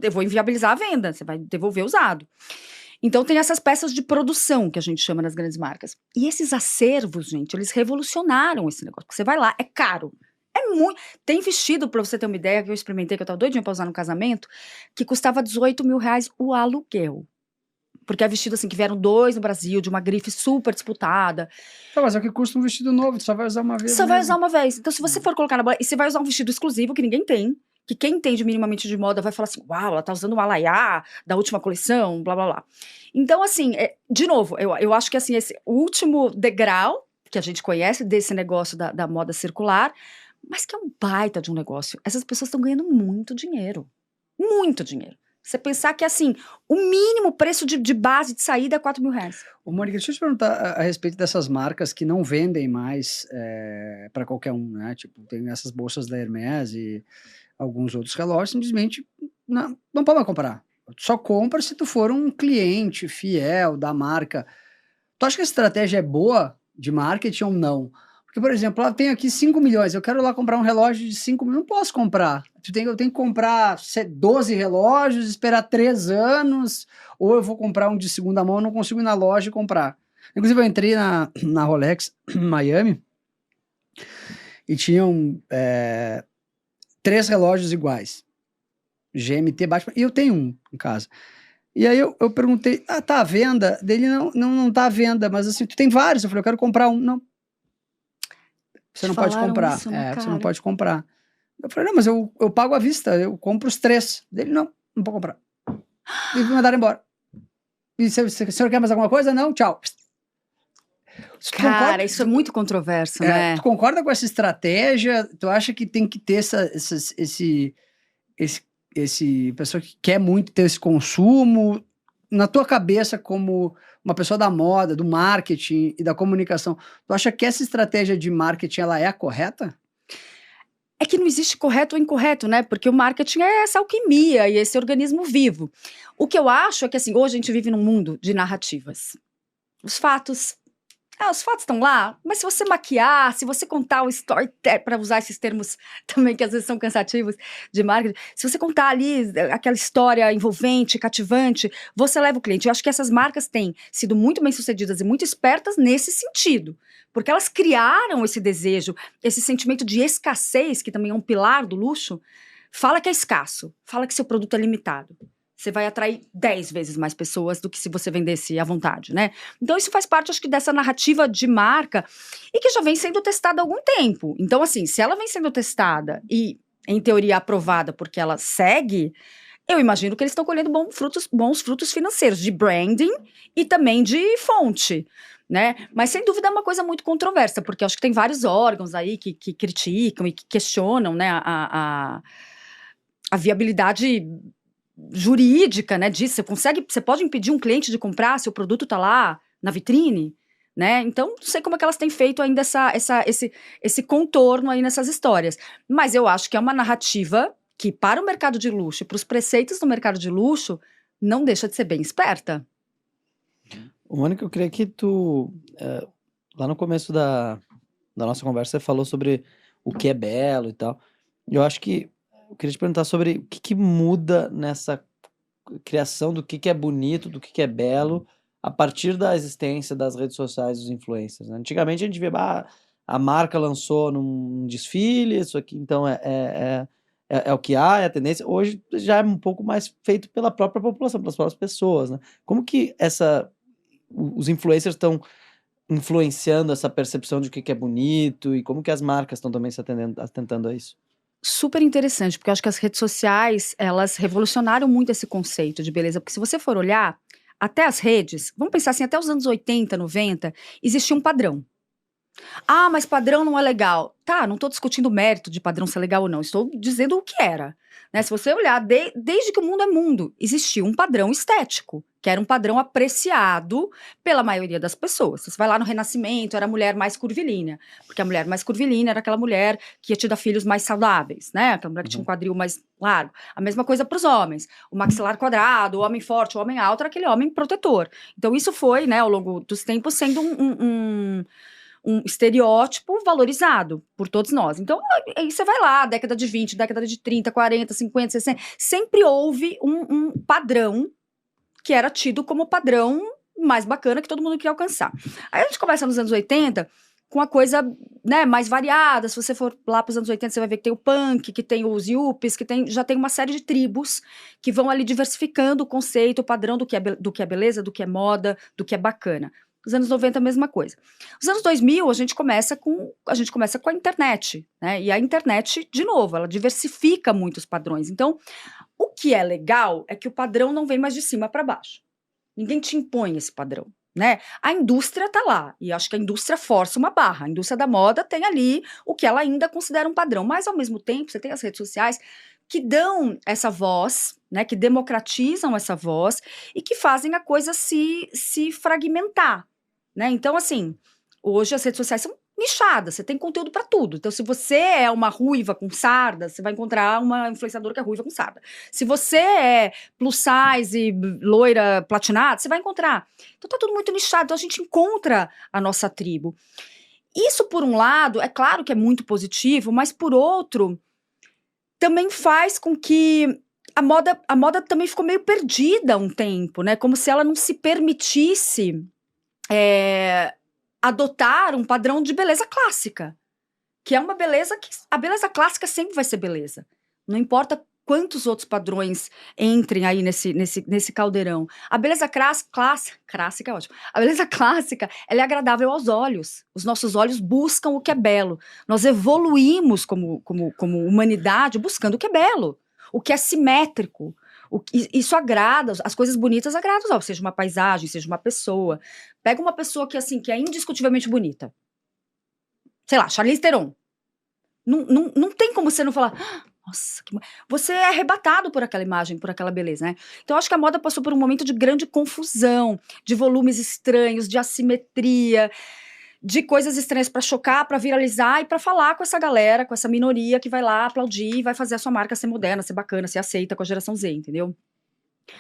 eu vou inviabilizar a venda, você vai devolver usado. Então tem essas peças de produção que a gente chama nas grandes marcas. E esses acervos, gente, eles revolucionaram esse negócio, porque você vai lá, é caro. Tem vestido, pra você ter uma ideia, que eu experimentei, que eu tava doidinha pra usar no casamento, que custava 18 mil reais o aluguel. Porque é vestido assim, que vieram 2 no Brasil, de uma grife super disputada. Tá, mas é o que custa um vestido novo, tu só vai usar uma vez. Só vai usar uma vez. Então, se você for colocar na bola, e você vai usar um vestido exclusivo que ninguém tem, que quem entende minimamente de moda vai falar assim, uau, ela tá usando um alaiá da última coleção, blá, blá, blá. Então, assim, de novo, eu acho que assim, esse último degrau que a gente conhece desse negócio da moda circular, mas que é um baita de um negócio. Essas pessoas estão ganhando muito dinheiro. Muito dinheiro. Você pensar que, assim, o mínimo preço de base de saída é R$4.000. Ô, Mônica, deixa eu te perguntar a respeito dessas marcas que não vendem mais para qualquer um, né? Tipo, tem essas bolsas da Hermès e alguns outros relógios, simplesmente não pode mais comprar. Só compra se tu for um cliente fiel da marca. Tu acha que a estratégia é boa de marketing ou não? Porque, por exemplo, eu tenho aqui 5 milhões, eu quero lá comprar um relógio de 5 milhões, não posso comprar. Eu tenho que comprar 12 relógios, esperar 3 anos, ou eu vou comprar um de segunda mão, eu não consigo ir na loja e comprar. Inclusive, eu entrei na Rolex, em Miami, e tinham 3 relógios iguais. GMT, Batman, e eu tenho um em casa. E aí eu perguntei, tá à venda? Dele, não tá à venda, mas assim, tu tem vários. Eu falei, eu quero comprar um. Não. Você não pode comprar. Isso, né, Você não pode comprar. Eu falei, não, mas eu pago à vista, eu compro os 3. Dele, não pode comprar. E me mandaram embora. E o senhor quer mais alguma coisa? Não, tchau. Cara, isso é muito controverso, né? Tu concorda com essa estratégia? Tu acha que tem que ter esse pessoa que quer muito ter esse consumo? Na tua cabeça, como uma pessoa da moda, do marketing e da comunicação, tu acha que essa estratégia de marketing ela é a correta? É que não existe correto ou incorreto, né? Porque o marketing é essa alquimia e esse organismo vivo. O que eu acho é que, assim, hoje a gente vive num mundo de narrativas. Os fatos estão lá, mas se você maquiar, se você contar o storytelling, para usar esses termos também que às vezes são cansativos de marketing, se você contar ali aquela história envolvente, cativante, você leva o cliente. Eu acho que essas marcas têm sido muito bem-sucedidas e muito espertas nesse sentido, porque elas criaram esse desejo, esse sentimento de escassez, que também é um pilar do luxo. Fala que é escasso, fala que seu produto é limitado. Você vai atrair 10 vezes mais pessoas do que se você vendesse à vontade, né? Então, isso faz parte, acho que, dessa narrativa de marca e que já vem sendo testada há algum tempo. Então, assim, se ela vem sendo testada e, em teoria, aprovada porque ela segue, eu imagino que eles estão colhendo bons frutos financeiros, de branding e também de fonte, né? Mas, sem dúvida, é uma coisa muito controversa, porque acho que tem vários órgãos aí que criticam e que questionam, né, a viabilidade jurídica, né, disso. Você pode impedir um cliente de comprar se o produto está lá na vitrine, né? Então, não sei como é que elas têm feito ainda esse contorno aí nessas histórias. Mas eu acho que é uma narrativa que, para o mercado de luxo, para os preceitos do mercado de luxo, não deixa de ser bem esperta. Mônica, eu queria que tu, lá no começo da nossa conversa, você falou sobre o que é belo e tal. Eu acho que eu queria te perguntar sobre o que muda nessa criação do que é bonito, do que é belo, a partir da existência das redes sociais dos influencers, né? Antigamente a gente vê, a marca lançou num desfile, isso aqui então é o que há, é a tendência. Hoje já é um pouco mais feito pela própria população, pelas próprias pessoas, né? Como que os influencers estão influenciando essa percepção de o que é bonito e como que as marcas estão também se atentando a isso? Super interessante, porque eu acho que as redes sociais, elas revolucionaram muito esse conceito de beleza, porque se você for olhar, até as redes, vamos pensar assim, até os anos 80, 90, existia um padrão. Ah, mas padrão não é legal. Tá, não estou discutindo o mérito de padrão ser legal ou não, estou dizendo o que era. Né? Se você olhar, desde que o mundo é mundo, existia um padrão estético, que era um padrão apreciado pela maioria das pessoas. Você vai lá no Renascimento, era a mulher mais curvilínea, porque a mulher mais curvilínea era aquela mulher que ia te dar filhos mais saudáveis, né? Aquela mulher que tinha um quadril mais largo. A mesma coisa para os homens. O maxilar quadrado, o homem forte, o homem alto, era aquele homem protetor. Então isso foi, né, ao longo dos tempos, sendo um estereótipo valorizado por todos nós. Então, aí você vai lá, década de 20, década de 30, 40, 50, 60, sempre houve um padrão que era tido como o padrão mais bacana que todo mundo queria alcançar. Aí a gente começa nos anos 80 com a coisa, né, mais variada. Se você for lá para os anos 80, você vai ver que tem o punk, que tem os yuppies, já tem uma série de tribos que vão ali diversificando o conceito, o padrão do que é beleza, do que é moda, do que é bacana. Os anos 90, a mesma coisa. Os anos 2000, a gente começa com a internet, né? E a internet, de novo, ela diversifica muito os padrões. Então, o que é legal é que o padrão não vem mais de cima para baixo. Ninguém te impõe esse padrão, né? A indústria está lá, e acho que a indústria força uma barra. A indústria da moda tem ali o que ela ainda considera um padrão, mas, ao mesmo tempo, você tem as redes sociais que dão essa voz, né, que democratizam essa voz e que fazem a coisa se fragmentar, né? Então, assim, hoje as redes sociais são nichadas, você tem conteúdo para tudo. Então, se você é uma ruiva com sarda, você vai encontrar uma influenciadora que é ruiva com sarda. Se você é plus size, loira, platinada, você vai encontrar. Então, tá tudo muito nichado. Então, a gente encontra a nossa tribo. Isso, por um lado, é claro que é muito positivo, mas, por outro, também faz com que a moda também ficou meio perdida há um tempo, né? Como se ela não se permitisse adotar um padrão de beleza clássica, que é uma beleza que a beleza clássica sempre vai ser beleza. Não importa quantos outros padrões entrem aí nesse caldeirão. A beleza clássica é ótimo. A beleza clássica, ela é agradável aos olhos. Os nossos olhos buscam o que é belo. Nós evoluímos como humanidade buscando o que é belo, o que é simétrico. Isso agrada, as coisas bonitas agradam, seja uma paisagem, seja uma pessoa. Pega uma pessoa que, assim, que é indiscutivelmente bonita. Sei lá, Charlize Theron. Não tem como você não falar... Nossa, você é arrebatado por aquela imagem, por aquela beleza, né? Então, eu acho que a moda passou por um momento de grande confusão, de volumes estranhos, de assimetria, de coisas estranhas para chocar, para viralizar e para falar com essa galera, com essa minoria que vai lá aplaudir e vai fazer a sua marca ser moderna, ser bacana, ser aceita com a geração Z, entendeu?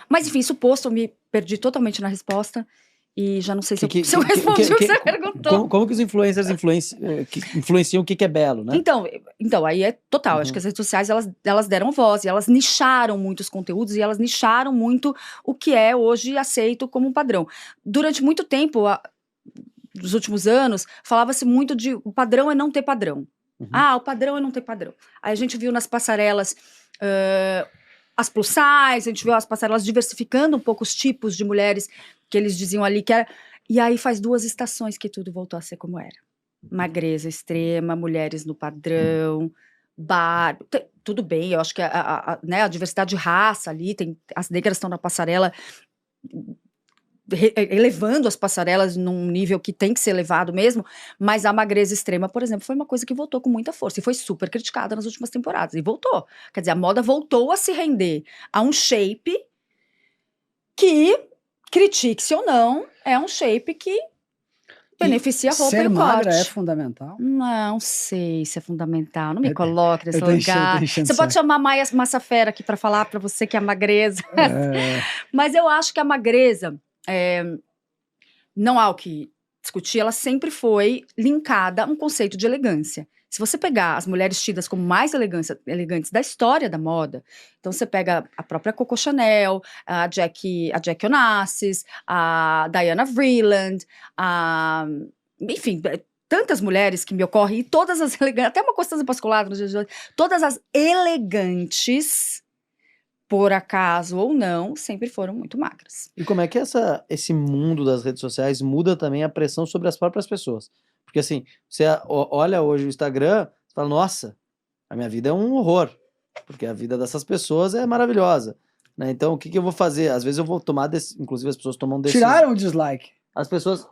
Mas, enfim, isso posto, eu me perdi totalmente na resposta. E já não sei se eu respondi o que você perguntou. Como que os influencers influenciam o que é belo, né? Então aí é total. Acho que as redes sociais, elas deram voz, e elas nicharam muitos conteúdos, e elas nicharam muito o que é hoje aceito como um padrão. Durante muito tempo, nos últimos anos, falava-se muito de o padrão é não ter padrão. O padrão é não ter padrão. Aí a gente viu nas passarelas... as plus size, a gente viu as passarelas diversificando um pouco os tipos de mulheres que eles diziam ali que era... E aí faz 2 estações que tudo voltou a ser como era. Magreza extrema, mulheres no padrão, tudo bem, eu acho que né, a diversidade de raça ali, as negras estão na passarela... elevando as passarelas num nível que tem que ser elevado mesmo, mas a magreza extrema, por exemplo, foi uma coisa que voltou com muita força e foi super criticada nas últimas temporadas, e voltou. Quer dizer, a moda voltou a se render a um shape que, critique-se ou não, é um shape que beneficia a roupa e o corte. Ser magra é fundamental? Não sei se é fundamental, não me coloque nesse lugar. Você pode chamar Maia Massafera aqui para falar para você que é a magreza. Mas eu acho que a magreza... não há o que discutir, ela sempre foi linkada a um conceito de elegância. Se você pegar as mulheres tidas como mais elegantes da história da moda, então você pega a própria Coco Chanel, a Jackie Onassis, a Diana Vreeland, enfim, tantas mulheres que me ocorrem, e todas as elegantes, até uma Constanza Pascolato nos dias de hoje, todas as elegantes, por acaso ou não, sempre foram muito magras. E como é que esse mundo das redes sociais muda também a pressão sobre as próprias pessoas? Porque assim, você olha hoje o Instagram, você fala, nossa, a minha vida é um horror, porque a vida dessas pessoas é maravilhosa, né? Então, o que eu vou fazer? Às vezes eu vou tomar, inclusive as pessoas tomam decisões... Tiraram o dislike. As pessoas...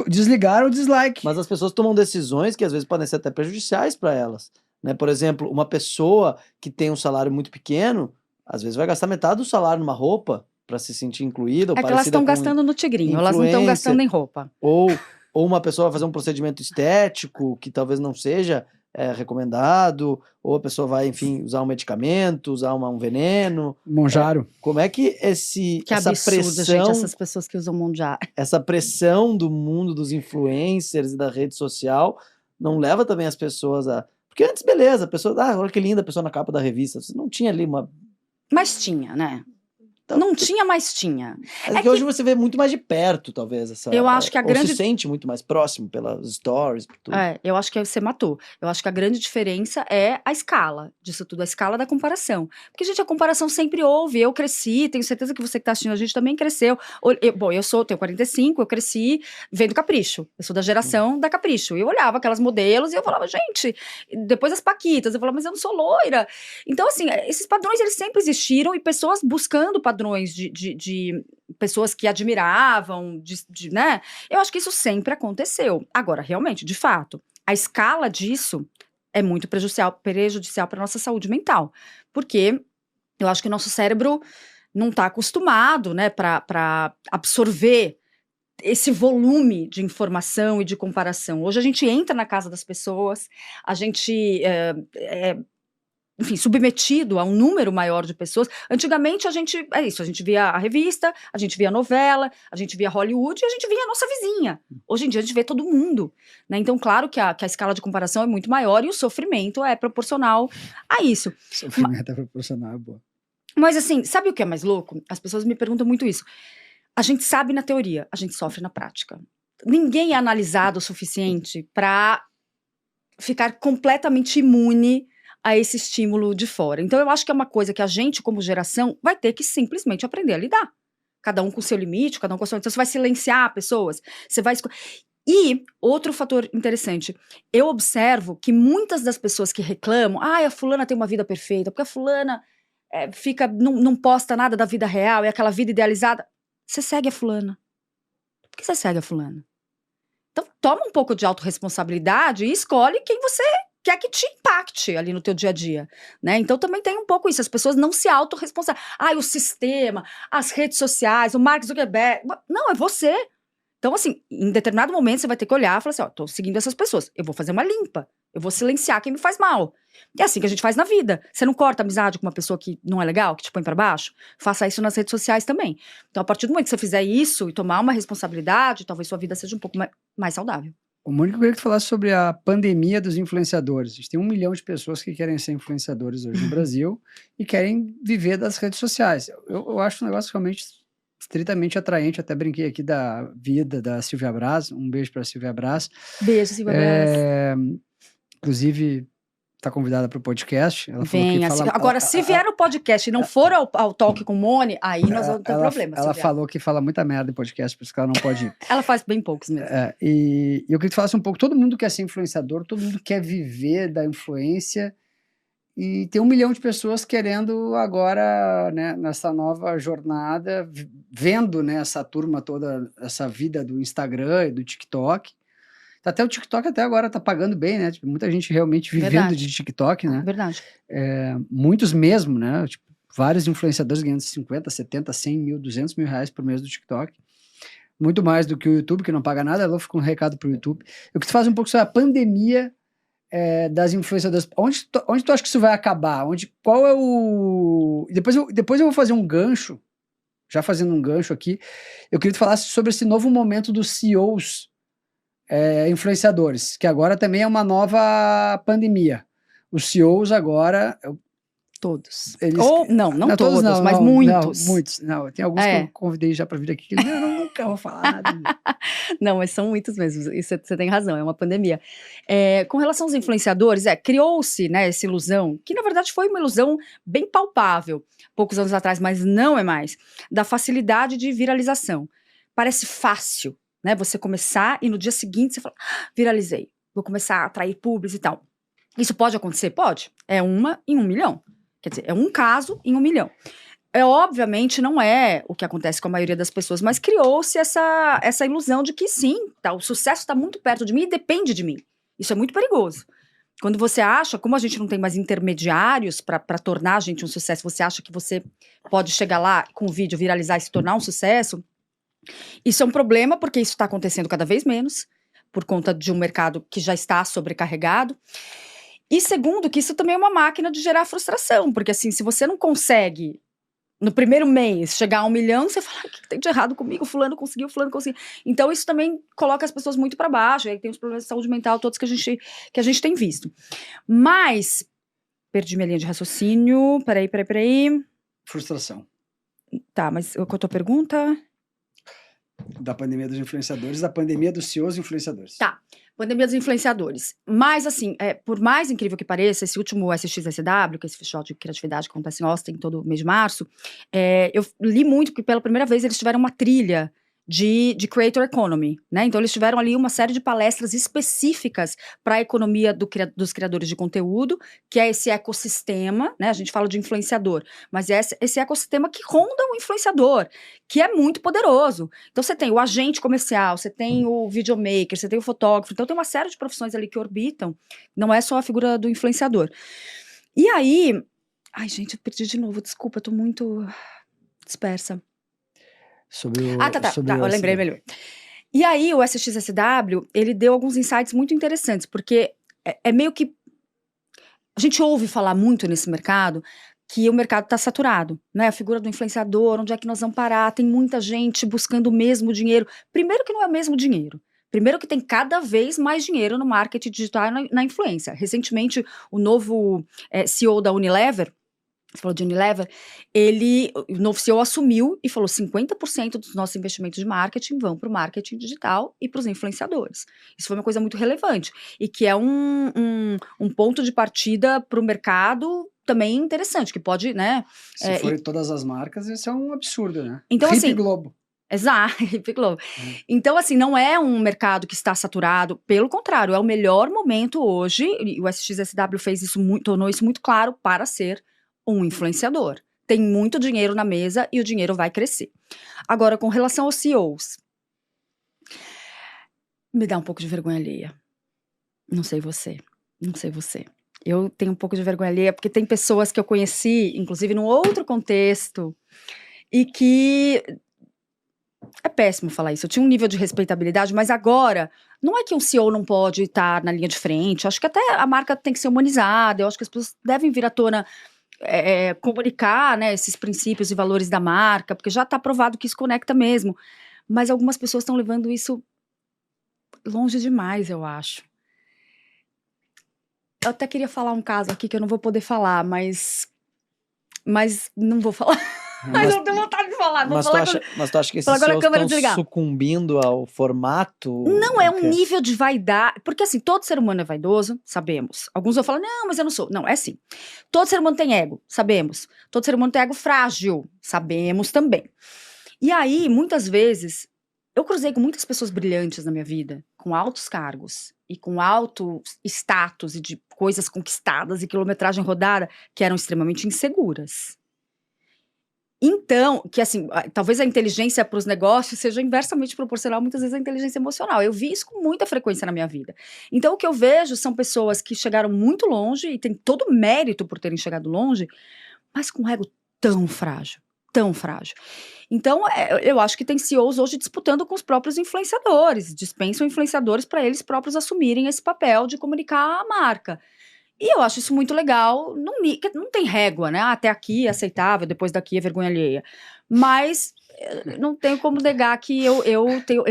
Desligaram o dislike. Mas as pessoas tomam decisões que às vezes podem ser até prejudiciais para elas, né? Por exemplo, uma pessoa que tem um salário muito pequeno, às vezes vai gastar metade do salário numa roupa para se sentir incluída. É que elas estão gastando no tigrinho, elas não estão gastando em roupa. Ou uma pessoa vai fazer um procedimento estético que talvez não seja recomendado, ou a pessoa vai, enfim, usar um medicamento, usar um veneno. Monjaro. Como é que essa absurdo, pressão... gente, essas pessoas que usam Monjaro. Essa pressão do mundo dos influencers e da rede social não leva também as pessoas a... Porque antes, beleza, a pessoa... olha que linda a pessoa na capa da revista. Você não tinha ali uma... Mas tinha, né? Não tinha, mas tinha. É que hoje você vê muito mais de perto, talvez. Eu acho que a grande... Ou se sente muito mais próximo pelas stories. Tudo. Eu acho que você matou. Eu acho que a grande diferença é a escala disso tudo, a escala da comparação. Porque, gente, a comparação sempre houve. Eu cresci, tenho certeza que você que está assistindo a gente também cresceu. Eu tenho 45, eu cresci vendo Capricho. Eu sou da geração da Capricho. Eu olhava aquelas modelos e eu falava, gente, depois as Paquitas, eu falava, mas eu não sou loira. Então, assim, esses padrões, eles sempre existiram e pessoas buscando padrões de pessoas que admiravam, né? Eu acho que isso sempre aconteceu. Agora, realmente, de fato, a escala disso é muito prejudicial para nossa saúde mental. Porque eu acho que o nosso cérebro não está acostumado, né, para absorver esse volume de informação e de comparação. Hoje a gente entra na casa das pessoas, a gente enfim, submetido a um número maior de pessoas. Antigamente a gente via a revista, a gente via a novela, a gente via Hollywood e a gente via a nossa vizinha. Hoje em dia a gente vê todo mundo, né? Então, claro que a escala de comparação é muito maior e o sofrimento é proporcional a isso. O sofrimento é proporcional, é boa. Mas assim, sabe o que é mais louco? As pessoas me perguntam muito isso. A gente sabe na teoria, a gente sofre na prática. Ninguém é analisado o suficiente para ficar completamente imune a esse estímulo de fora. Então eu acho que é uma coisa que a gente, como geração, vai ter que simplesmente aprender a lidar. Cada um com o seu limite, cada um com a sua... Então você vai silenciar pessoas, você vai... E outro fator interessante, eu observo que muitas das pessoas que reclamam, a fulana tem uma vida perfeita, porque a fulana não posta nada da vida real, é aquela vida idealizada. Você segue a fulana. Por que você segue a fulana? Então toma um pouco de autorresponsabilidade e escolhe quem você quer que te impacte ali no teu dia a dia, né? Então também tem um pouco isso, as pessoas não se autorresponsabilizam. O sistema, as redes sociais, o Mark Zuckerberg... Não, é você. Então assim, em determinado momento você vai ter que olhar e falar assim, tô seguindo essas pessoas, eu vou fazer uma limpa, eu vou silenciar quem me faz mal. É assim que a gente faz na vida. Você não corta amizade com uma pessoa que não é legal, que te põe pra baixo? Faça isso nas redes sociais também. Então a partir do momento que você fizer isso e tomar uma responsabilidade, talvez sua vida seja um pouco mais saudável. O Mônica, eu queria que tu falasse sobre a pandemia dos influenciadores. A gente tem 1 milhão de pessoas que querem ser influenciadores hoje no Brasil e querem viver das redes sociais. Eu acho um negócio realmente estritamente atraente. Até brinquei aqui da vida da Silvia Braz. Um beijo para a Silvia Braz. Beijo, Silvia Braz. Inclusive, está convidada para o podcast. Ela Venha, falou que agora, se vier no podcast e não for ao Talk com o Mone, aí nós vamos ter problema. Ela falou que fala muita merda em podcast, por isso que ela não pode ir. Ela faz bem poucos mesmo. E eu queria que tu falasse um pouco, todo mundo quer ser influenciador, todo mundo quer viver da influência, e tem 1 milhão de pessoas querendo agora, né, nessa nova jornada, vendo, né, essa turma toda, essa vida do Instagram e do TikTok. Até o TikTok até agora tá pagando bem, né? Tipo, muita gente realmente vivendo de TikTok, né? Verdade. Muitos mesmo, né? Tipo, vários influenciadores ganhando 50, 70, 100 mil, 200 mil reais por mês do TikTok. Muito mais do que o YouTube, que não paga nada. Eu fico um recado pro YouTube. Eu queria fazer um pouco sobre a pandemia das influenciadoras. Onde tu acha que isso vai acabar? Qual é o... Depois eu vou fazer um gancho, já fazendo um gancho aqui. Eu queria que tu falasse sobre esse novo momento dos CEOs influenciadores, que agora também é uma nova pandemia. Os CEOs agora... Todos. Não todos, não, mas muitos. Muitos. Não, tem alguns que eu convidei já para vir aqui, que eu nunca vou falar nada. Não, mas são muitos mesmo, isso você tem razão, é uma pandemia. Com relação aos influenciadores, criou-se, né, essa ilusão, que na verdade foi uma ilusão bem palpável, poucos anos atrás, mas não é mais, da facilidade de viralização. Parece fácil, né, você começar e no dia seguinte você fala, viralizei, vou começar a atrair públicos e tal. Isso pode acontecer? Pode. É 1 em 1 milhão. Quer dizer, é um caso em 1 milhão. Obviamente, não é o que acontece com a maioria das pessoas, mas criou-se essa ilusão de que sim, o sucesso está muito perto de mim e depende de mim. Isso é muito perigoso. Quando você acha, como a gente não tem mais intermediários para tornar a gente um sucesso, você acha que você pode chegar lá com o vídeo, viralizar e se tornar um sucesso, isso é um problema, porque isso está acontecendo cada vez menos, por conta de um mercado que já está sobrecarregado. E segundo, que isso também é uma máquina de gerar frustração, porque assim, se você não consegue, no primeiro mês, chegar a 1 milhão, você fala, o que tem de errado comigo? Fulano conseguiu. Então isso também coloca as pessoas muito para baixo, e aí tem os problemas de saúde mental todos que a gente tem visto. Mas, perdi minha linha de raciocínio, peraí. Frustração. Tá, mas qual é a tua pergunta? Da pandemia dos influenciadores, da pandemia dos CEOs influenciadores. Tá. Pandemia dos influenciadores. Mas, assim, por mais incrível que pareça, esse último SXSW, que é esse festival de criatividade que acontece em Austin todo mês de março, eu li muito que pela primeira vez eles tiveram uma trilha de Creator Economy, né? Então eles tiveram ali uma série de palestras específicas para a economia dos criadores de conteúdo, que é esse ecossistema, né? A gente fala de influenciador, mas é esse ecossistema que ronda o influenciador, que é muito poderoso. Então você tem o agente comercial, você tem o videomaker, você tem o fotógrafo, então tem uma série de profissões ali que orbitam, não é só a figura do influenciador. E aí... Ai, gente, eu perdi de novo, desculpa, eu tô muito dispersa. Sobre o, eu lembrei melhor. E aí, o SXSW, ele deu alguns insights muito interessantes, porque é meio que... A gente ouve falar muito nesse mercado que o mercado está saturado, né? A figura do influenciador, onde é que nós vamos parar? Tem muita gente buscando o mesmo dinheiro. Primeiro que não é o mesmo dinheiro. Primeiro que tem cada vez mais dinheiro no marketing digital e na influência. Recentemente, o novo CEO da Unilever, você falou de Unilever, o novo CEO assumiu e falou 50% dos nossos investimentos de marketing vão para o marketing digital e para os influenciadores. Isso foi uma coisa muito relevante e que é um ponto de partida para o mercado também interessante, que pode, né? Se forem todas as marcas, isso é um absurdo, né? Então, Hip assim, Globo. Exato, Hip Globo. Então, assim, não é um mercado que está saturado, pelo contrário, é o melhor momento hoje, e o SXSW fez isso tornou isso muito claro para ser um influenciador. Tem muito dinheiro na mesa e o dinheiro vai crescer. Agora, com relação aos CEOs, me dá um pouco de vergonha alheia. Não sei você. Eu tenho um pouco de vergonha alheia, porque tem pessoas que eu conheci, inclusive num outro contexto, e que... É péssimo falar isso. Eu tinha um nível de respeitabilidade, mas agora, não é que um CEO não pode estar na linha de frente. Acho que até a marca tem que ser humanizada. Eu acho que as pessoas devem vir à tona comunicar, né, esses princípios e valores da marca, porque já está provado que isso conecta mesmo. Mas algumas pessoas estão levando isso longe demais, eu acho. Eu até queria falar um caso aqui que eu não vou poder falar, mas não vou falar. Mas não tenho vontade de falar. Mas tu acha que esses CEOs estão sucumbindo ao formato? Não, é um nível de vaidade. Porque assim, todo ser humano é vaidoso, sabemos. Alguns vão falar, não, mas eu não sou. Não, é assim. Todo ser humano tem ego, sabemos. Todo ser humano tem ego frágil, sabemos também. E aí, muitas vezes, eu cruzei com muitas pessoas brilhantes na minha vida, com altos cargos e com alto status e de coisas conquistadas e quilometragem rodada, que eram extremamente inseguras. Então, que assim, talvez a inteligência para os negócios seja inversamente proporcional, muitas vezes, à inteligência emocional. Eu vi isso com muita frequência na minha vida. Então, o que eu vejo são pessoas que chegaram muito longe e têm todo o mérito por terem chegado longe, mas com um ego tão frágil, tão frágil. Então, eu acho que tem CEOs hoje disputando com os próprios influenciadores, dispensam influenciadores para eles próprios assumirem esse papel de comunicar a marca. E eu acho isso muito legal, não tem régua, né? Até aqui é aceitável, depois daqui é vergonha alheia. Mas não tenho como negar que eu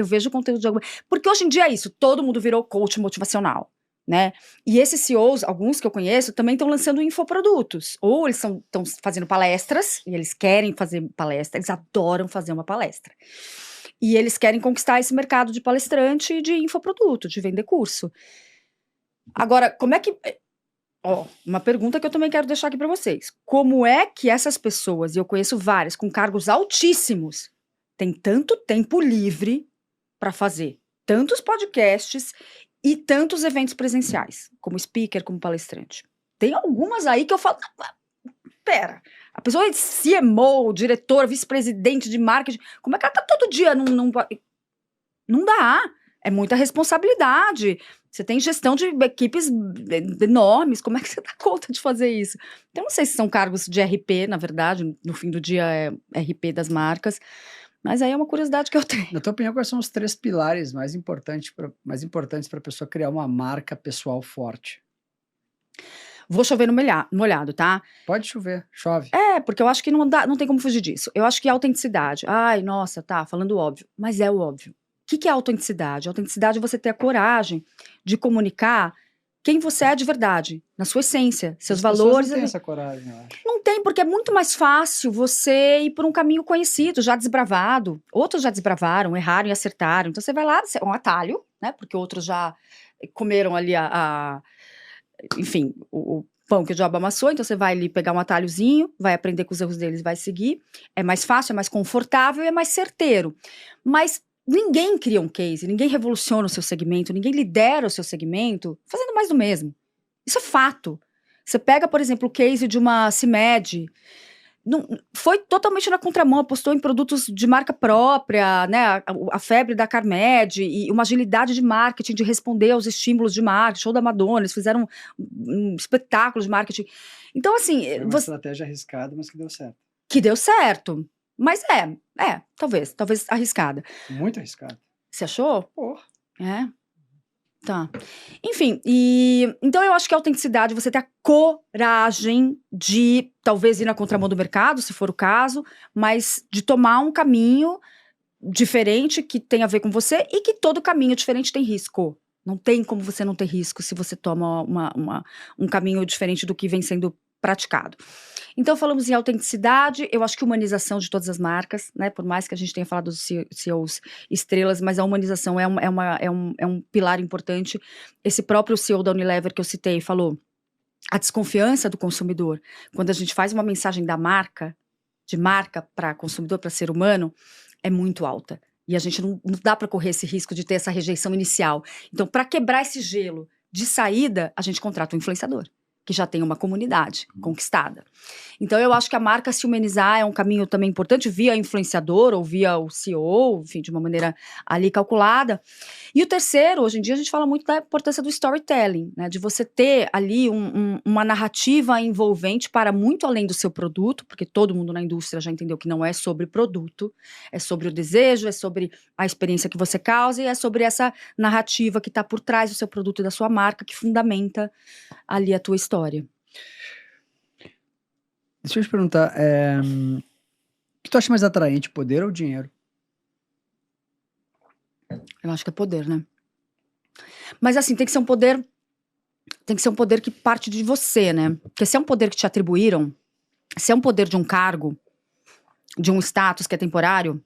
vejo conteúdo de alguma... Porque hoje em dia é isso, todo mundo virou coach motivacional, né? E esses CEOs, alguns que eu conheço, também estão lançando infoprodutos. Ou eles estão fazendo palestras, e eles querem fazer palestra, eles adoram fazer uma palestra. E eles querem conquistar esse mercado de palestrante e de infoproduto, de vender curso. Agora, como é que... uma pergunta que eu também quero deixar aqui para vocês. Como é que essas pessoas, e eu conheço várias, com cargos altíssimos, têm tanto tempo livre para fazer tantos podcasts e tantos eventos presenciais, como speaker, como palestrante? Tem algumas aí que eu falo, pera, a pessoa é CMO, diretor, vice-presidente de marketing, como é que ela tá todo dia não dá, é muita responsabilidade. Você tem gestão de equipes enormes, como é que você dá conta de fazer isso? Então, não sei se são cargos de RP, na verdade, no fim do dia é RP das marcas, mas aí é uma curiosidade que eu tenho. Na tua opinião, quais são os 3 pilares mais importantes para a pessoa criar uma marca pessoal forte? Vou chover no molhado, tá? Pode chover, chove. Porque eu acho que não tem como fugir disso. Eu acho que autenticidade. Ai, nossa, tá, falando óbvio, mas é o óbvio. O que é autenticidade? Autenticidade é você ter a coragem de comunicar quem você é de verdade, na sua essência, seus valores. Não tem essa coragem, eu acho. Não tem, porque é muito mais fácil você ir por um caminho conhecido, já desbravado. Outros já desbravaram, erraram e acertaram. Então você vai lá, é um atalho, né? Porque outros já comeram ali enfim, o pão que o diabo amassou, então você vai ali pegar um atalhozinho, vai aprender com os erros deles, vai seguir. É mais fácil, é mais confortável e é mais certeiro. Mas ninguém cria um case, ninguém revoluciona o seu segmento, ninguém lidera o seu segmento fazendo mais do mesmo. Isso é fato. Você pega, por exemplo, o case de uma CIMED, foi totalmente na contramão, apostou em produtos de marca própria, né, a febre da Carmed e uma agilidade de marketing, de responder aos estímulos de marketing, show da Madonna, eles fizeram um espetáculo de marketing. Então, assim... Foi uma estratégia arriscada, mas que deu certo. Que deu certo, mas talvez arriscada. Muito arriscada. Você achou? Porra. É? Tá. Enfim, então eu acho que a autenticidade, você ter a coragem de talvez ir na contramão do mercado, se for o caso, mas de tomar um caminho diferente que tem a ver com você e que todo caminho diferente tem risco. Não tem como você não ter risco se você toma um caminho diferente do que vem sendo praticado. Então falamos em autenticidade, eu acho que humanização de todas as marcas, né, por mais que a gente tenha falado dos CEOs estrelas, mas a humanização é um pilar importante. Esse próprio CEO da Unilever que eu citei falou, a desconfiança do consumidor, quando a gente faz uma mensagem da marca, de marca para consumidor, para ser humano, é muito alta. E a gente não dá para correr esse risco de ter essa rejeição inicial. Então, para quebrar esse gelo de saída, a gente contrata um influenciador, que já tem uma comunidade conquistada. Então, eu acho que a marca se humanizar é um caminho também importante, via influenciador ou via o CEO, enfim, de uma maneira ali calculada. E o terceiro, hoje em dia, a gente fala muito da importância do storytelling, né, de você ter ali uma narrativa envolvente para muito além do seu produto, porque todo mundo na indústria já entendeu que não é sobre produto, é sobre o desejo, é sobre a experiência que você causa e é sobre essa narrativa que está por trás do seu produto e da sua marca, que fundamenta ali a tua história. Deixa eu te perguntar, o que tu acha mais atraente, poder ou dinheiro? Eu acho que é poder, né? Mas assim, tem que ser um poder que parte de você, né? Porque se é um poder que te atribuíram, se é um poder de um cargo, de um status que é temporário,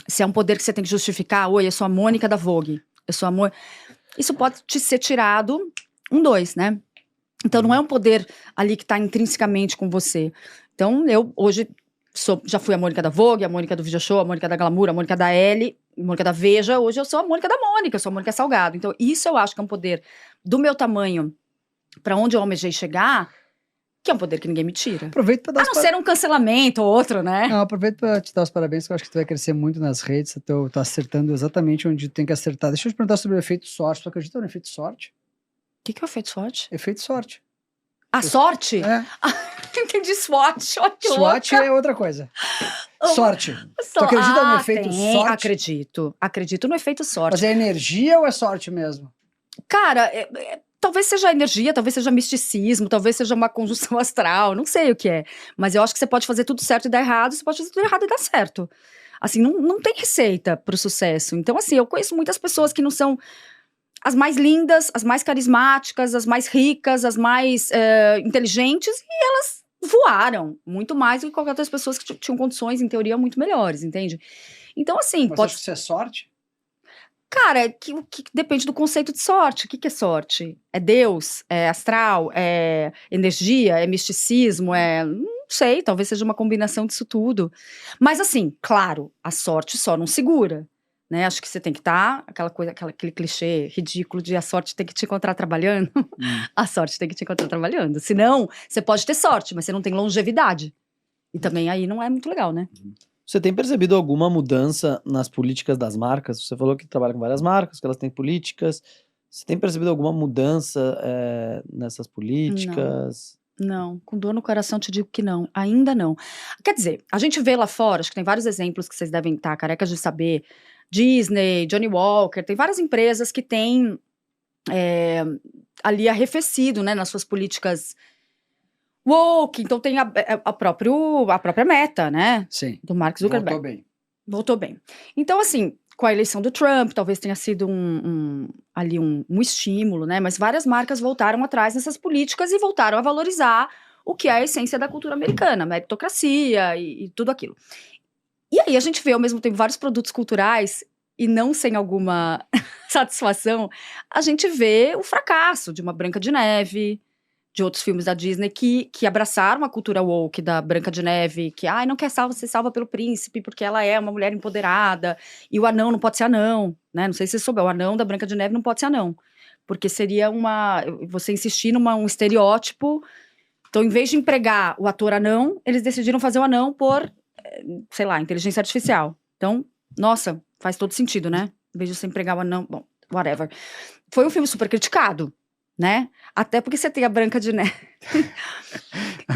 se é um poder que você tem que justificar, oi, eu sou a Mônica da Vogue, eu sou a Mônica... Isso pode te ser tirado 2, né? Então não é um poder ali que está intrinsecamente com você. Então eu hoje já fui a Mônica da Vogue, a Mônica do Video Show, a Mônica da Glamour, a Mônica da Elle, a Mônica da Veja, hoje eu sou a Mônica da Mônica, eu sou a Mônica Salgado. Então isso eu acho que é um poder do meu tamanho para onde eu almejei chegar, que é um poder que ninguém me tira. Aproveito para dar a não ser um cancelamento ou outro, né? Não, aproveito para te dar os parabéns, que eu acho que tu vai crescer muito nas redes, tu tá acertando exatamente onde tem que acertar. Deixa eu te perguntar sobre o efeito sorte. Tu acredita no efeito sorte? O que é o efeito sorte? Efeito sorte. A sorte? É. Entendi SWOT. Olha que SWOT louca. é outra coisa. Sorte. Tu acredita no efeito sorte? Acredito no efeito sorte. Mas é energia ou é sorte mesmo? Cara, talvez seja energia, talvez seja misticismo, talvez seja uma conjunção astral, não sei o que é. Mas eu acho que você pode fazer tudo certo e dar errado, você pode fazer tudo errado e dar certo. Assim, não tem receita pro sucesso. Então, assim, eu conheço muitas pessoas que não são as mais lindas, as mais carismáticas, as mais ricas, as mais inteligentes, e elas voaram muito mais do que qualquer outras pessoas que tinham condições, em teoria, muito melhores, entende? Então, assim... Mas acho que isso é sorte? Cara, que depende do conceito de sorte. O que é sorte? É Deus? É astral? É energia? É misticismo? Não sei, talvez seja uma combinação disso tudo. Mas assim, claro, a sorte só não segura. Né? Acho que você tem que estar, aquele clichê ridículo de a sorte tem que te encontrar trabalhando. A sorte tem que te encontrar trabalhando. Senão, você pode ter sorte, mas você não tem longevidade. E também aí não é muito legal, né? Você tem percebido alguma mudança nas políticas das marcas? Você falou que trabalha com várias marcas, que elas têm políticas. Você tem percebido alguma mudança nessas políticas? Não, com dor no coração te digo que não, ainda não. Quer dizer, a gente vê lá fora, acho que tem vários exemplos que vocês devem estar carecas de saber, Disney, Johnny Walker, tem várias empresas que têm ali arrefecido, né, nas suas políticas woke, então tem a própria Meta, né? Sim. Do Mark Zuckerberg. Voltou bem. Então, assim, com a eleição do Trump, talvez tenha sido um estímulo, né? Mas várias marcas voltaram atrás nessas políticas e voltaram a valorizar o que é a essência da cultura americana, meritocracia e tudo aquilo. E aí a gente vê, ao mesmo tempo, vários produtos culturais e não sem alguma satisfação, a gente vê o fracasso de uma Branca de Neve, de outros filmes da Disney que abraçaram a cultura woke da Branca de Neve, que, não quer ser salva pelo príncipe, porque ela é uma mulher empoderada, e o anão não pode ser anão, né? Não sei se você souber, o anão da Branca de Neve não pode ser anão, porque seria você insistir um estereótipo. Então, em vez de empregar o ator anão, eles decidiram fazer o anão por, sei lá, inteligência artificial. Então, nossa, faz todo sentido, né? Em vez de você empregar o anão, bom, whatever. Foi um filme super criticado, né? Até porque você tem a Branca de Neve.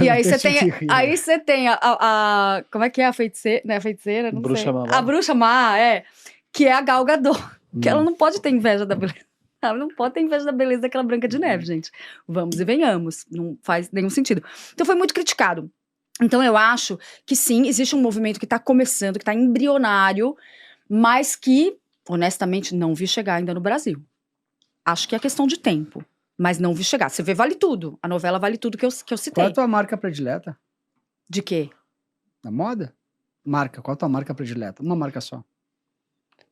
E aí você tem, como é que é a feiticeira? Não é a feiticeira? Não Bruxa sei. Má. A Bruxa Má, que é a Gal Gadot. Que ela não pode ter inveja da beleza. Ela não pode ter inveja da beleza daquela Branca de Neve, gente. Vamos e venhamos. Não faz nenhum sentido. Então foi muito criticado. Então eu acho que sim, existe um movimento que está começando, que está embrionário, mas que, honestamente, não vi chegar ainda no Brasil. Acho que é questão de tempo. Mas não vi chegar. Você vê Vale Tudo. A novela Vale Tudo que eu citei. Qual é a tua marca predileta? De quê? Da moda? Marca. Qual é a tua marca predileta? Uma marca só.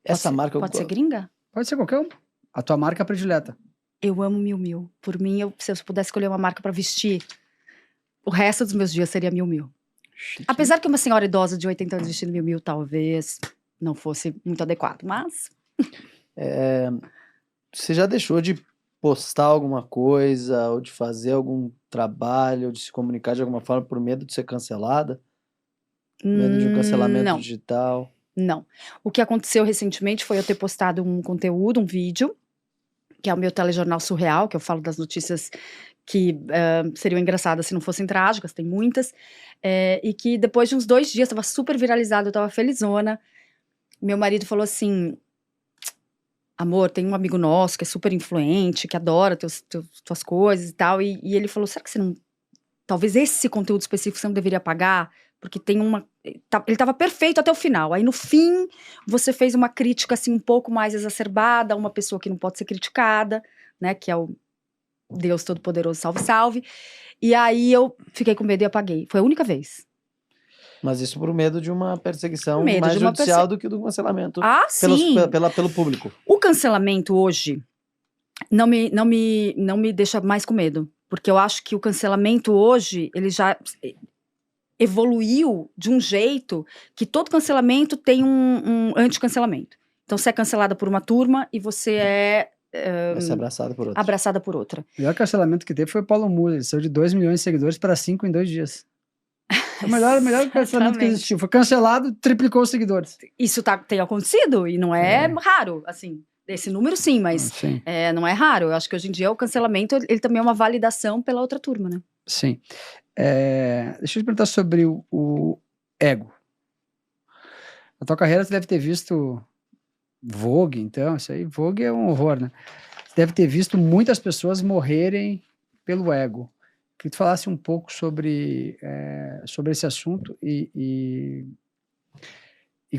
Essa marca... Pode ser gringa? Pode ser qualquer uma. A tua marca predileta. Eu amo Miu Miu. Por mim, se eu pudesse escolher uma marca pra vestir, o resto dos meus dias seria Miu Miu. Chique. Apesar que uma senhora idosa de 80 anos vestindo Miu Miu talvez não fosse muito adequado, mas... Você já deixou de postar alguma coisa, ou de fazer algum trabalho, ou de se comunicar de alguma forma por medo de ser cancelada? Medo de um cancelamento Não. digital? Não. O que aconteceu recentemente foi eu ter postado um conteúdo, um vídeo, que é o meu telejornal surreal, que eu falo das notícias que seriam engraçadas se não fossem trágicas, tem muitas, e que depois de uns 2 dias, estava super viralizado, eu estava felizona, meu marido falou assim, amor, tem um amigo nosso que é super influente, que adora tuas coisas e tal, e ele falou, será que você não... Talvez esse conteúdo específico você não deveria apagar, porque tem ele estava perfeito até o final, aí no fim você fez uma crítica assim um pouco mais exacerbada a uma pessoa que não pode ser criticada, né, que é o Deus Todo-Poderoso, salve, salve, e aí eu fiquei com medo e apaguei, foi a única vez. Mas isso por medo de uma perseguição Medo mais de uma judicial do que do cancelamento Sim! pelo público. O cancelamento hoje não me deixa mais com medo, porque eu acho que o cancelamento hoje, ele já evoluiu de um jeito que todo cancelamento tem um anti-cancelamento. Então você é cancelada por uma turma e você Vai ser abraçado por outro. abraçada por outra. O melhor cancelamento que teve foi o Paulo Muller. Ele saiu de 2 milhões de seguidores para 5 em 2 dias. É o melhor cancelamento que existiu. Foi cancelado, triplicou os seguidores. Isso tem acontecido e não é raro, assim. Esse número sim, mas Sim. não é raro. Eu acho que hoje em dia o cancelamento, ele também é uma validação pela outra turma, né? Sim. Deixa eu te perguntar sobre o ego. Na tua carreira você deve ter visto Vogue, então, isso aí, Vogue é um horror, né? Você deve ter visto muitas pessoas morrerem pelo ego. Queria que tu falasse um pouco sobre esse assunto e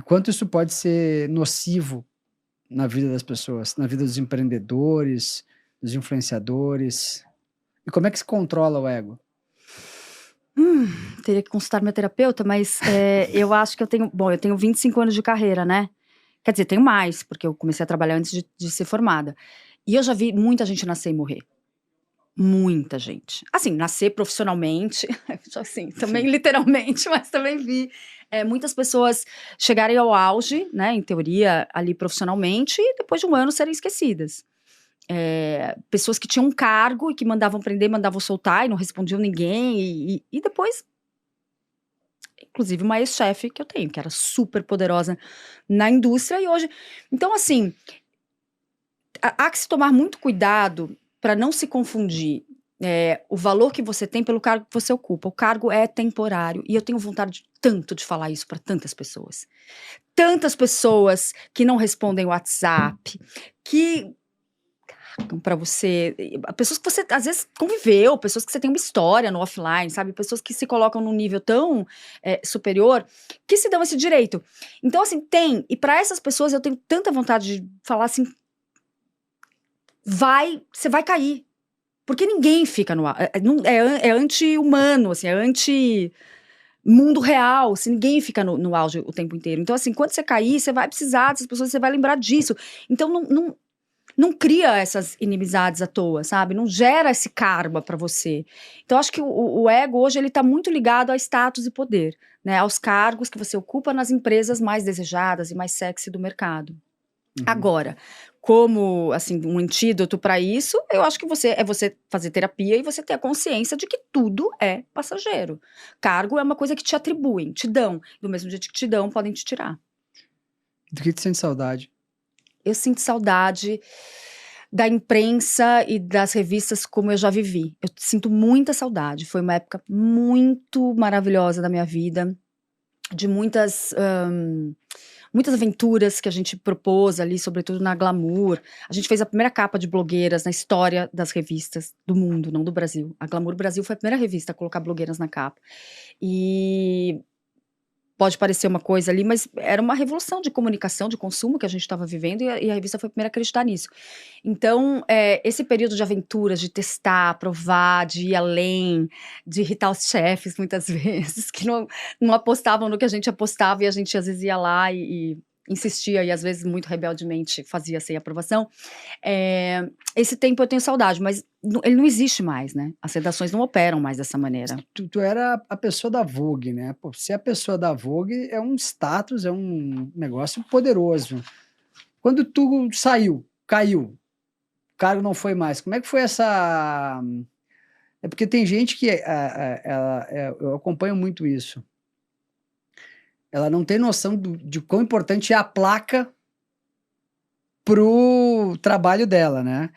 quanto isso pode ser nocivo na vida das pessoas, na vida dos empreendedores, dos influenciadores. E como é que se controla o ego? Teria que consultar minha terapeuta, mas eu acho que eu tenho 25 anos de carreira, né? Quer dizer, tenho mais, porque eu comecei a trabalhar antes de ser formada. E eu já vi muita gente nascer e morrer. Muita gente. Assim, nascer profissionalmente, assim, também literalmente, mas também vi muitas pessoas chegarem ao auge, né, em teoria, ali profissionalmente, e depois de um ano serem esquecidas. Pessoas que tinham um cargo e que mandavam prender, mandavam soltar e não respondiam ninguém, e depois... Inclusive uma ex-chefe que eu tenho, que era super poderosa na indústria e hoje... Então, assim, há que se tomar muito cuidado para não se confundir o valor que você tem pelo cargo que você ocupa. O cargo é temporário e eu tenho vontade tanto de falar isso para tantas pessoas. Tantas pessoas que não respondem o WhatsApp, que... para você, pessoas que você às vezes conviveu, pessoas que você tem uma história no offline, sabe, pessoas que se colocam num nível tão superior, que se dão esse direito. Então assim, e para essas pessoas eu tenho tanta vontade de falar assim, você vai cair, porque ninguém fica no ar, é anti-humano, assim, é anti-mundo real, assim, ninguém fica no auge o tempo inteiro. Então assim, quando você cair, você vai precisar dessas pessoas, você vai lembrar disso. Então não não cria essas inimizades à toa, sabe? Não gera esse karma pra você. Então, acho que o ego hoje, ele tá muito ligado a status e poder, né? Aos cargos que você ocupa nas empresas mais desejadas e mais sexy do mercado. Agora, como, assim, um antídoto para isso, eu acho que você fazer terapia e você ter a consciência de que tudo é passageiro. Cargo é uma coisa que te atribuem, te dão. Do mesmo jeito que te dão, podem te tirar. Do que tu sente saudade? Eu sinto saudade da imprensa e das revistas como eu já vivi. Eu sinto muita saudade. Foi uma época muito maravilhosa da minha vida, de muitas aventuras que a gente propôs ali, sobretudo na Glamour. A gente fez a primeira capa de blogueiras na história das revistas do mundo, não do Brasil. A Glamour Brasil foi a primeira revista a colocar blogueiras na capa. E pode parecer uma coisa ali, mas era uma revolução de comunicação, de consumo que a gente estava vivendo, e a revista foi a primeira a acreditar nisso. Então, esse período de aventuras, de testar, provar, de ir além, de irritar os chefes muitas vezes, que não apostavam no que a gente apostava, e a gente às vezes ia lá e insistia, e às vezes muito rebeldemente fazia sem aprovação. Esse tempo eu tenho saudade, mas ele não existe mais, né? As redações não operam mais dessa maneira. Tu era a pessoa da Vogue, né? Pô, ser a pessoa da Vogue é um status, é um negócio poderoso. Quando tu caiu, o cargo não foi mais, como é que foi essa... É porque tem gente que, eu acompanho muito isso, ela não tem noção de quão importante é a placa pro trabalho dela, né?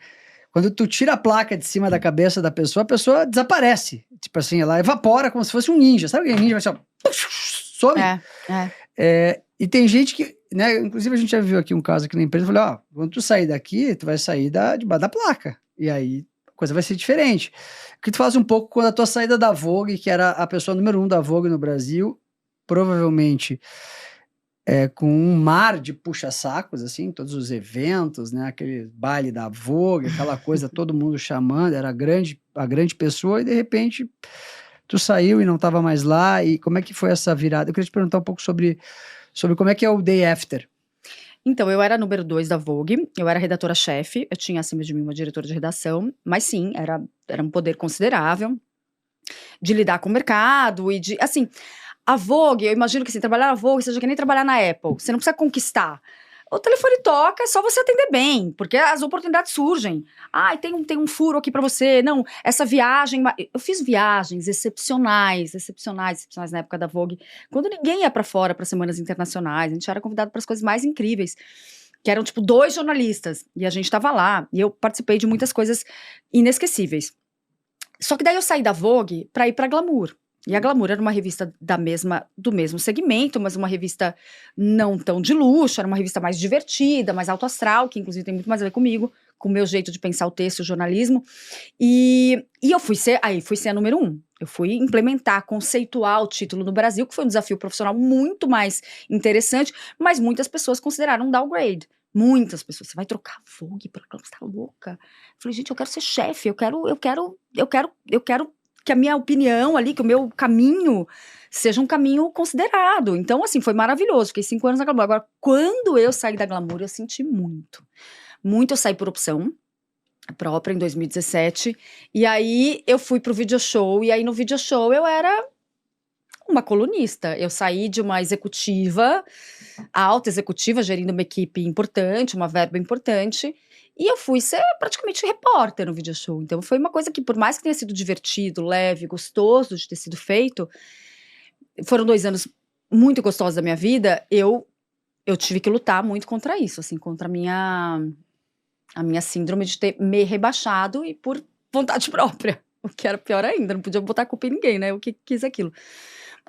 Quando tu tira a placa de cima da cabeça da pessoa, a pessoa desaparece. Tipo assim, ela evapora como se fosse um ninja. Sabe aquele ninja? Vai assim, some. E tem gente que, né? Inclusive a gente já viu aqui um caso aqui na empresa. Falei, ó, quando tu sair daqui, tu vai sair debaixo da placa. E aí a coisa vai ser diferente. O que tu faz um pouco quando a tua saída da Vogue, que era a pessoa número 1 da Vogue no Brasil, provavelmente com um mar de puxa-sacos, assim, todos os eventos, né, aquele baile da Vogue, aquela coisa, todo mundo chamando, era a grande pessoa, e de repente tu saiu e não estava mais lá, e como é que foi essa virada? Eu queria te perguntar um pouco sobre como é que é o day after. Então, eu era número 2 da Vogue, eu era redatora-chefe, eu tinha acima de mim uma diretora de redação, mas sim, era um poder considerável de lidar com o mercado e de, assim... A Vogue, eu imagino que assim, trabalhar na Vogue seja que nem trabalhar na Apple. Você não precisa conquistar. O telefone toca, é só você atender bem, porque as oportunidades surgem. Tem um furo aqui pra você. Não, essa viagem... Eu fiz viagens excepcionais na época da Vogue, quando ninguém ia pra fora para semanas internacionais. A gente era convidado para as coisas mais incríveis, que eram tipo 2 jornalistas, e a gente tava lá, e eu participei de muitas coisas inesquecíveis. Só que daí eu saí da Vogue pra ir pra Glamour. E a Glamour era uma revista do mesmo segmento, mas uma revista não tão de luxo, era uma revista mais divertida, mais alto astral, que inclusive tem muito mais a ver comigo, com o meu jeito de pensar o texto, o jornalismo. E eu fui ser a número 1. Eu fui implementar, conceituar o título no Brasil, que foi um desafio profissional muito mais interessante, mas muitas pessoas consideraram um downgrade. Muitas pessoas, você vai trocar Vogue pra Glamour, você tá louca? Eu falei, gente, eu quero ser chefe, eu quero que a minha opinião ali, que o meu caminho seja um caminho considerado. Então, assim, foi maravilhoso. Fiquei 5 anos na Glamour. Agora, quando eu saí da Glamour, eu senti muito. Muito eu saí por opção própria, em 2017. E aí, eu fui pro video show. E aí, no video show, eu era uma colunista. Eu saí de uma executiva, alta executiva, gerindo uma equipe importante, uma verba importante. E eu fui ser praticamente repórter no video show. Então foi uma coisa que, por mais que tenha sido divertido, leve, gostoso de ter sido feito, foram 2 anos muito gostosos da minha vida, eu tive que lutar muito contra isso, assim, contra a minha síndrome de ter me rebaixado e por vontade própria, o que era pior ainda, não podia botar a culpa em ninguém, né, eu que quis aquilo.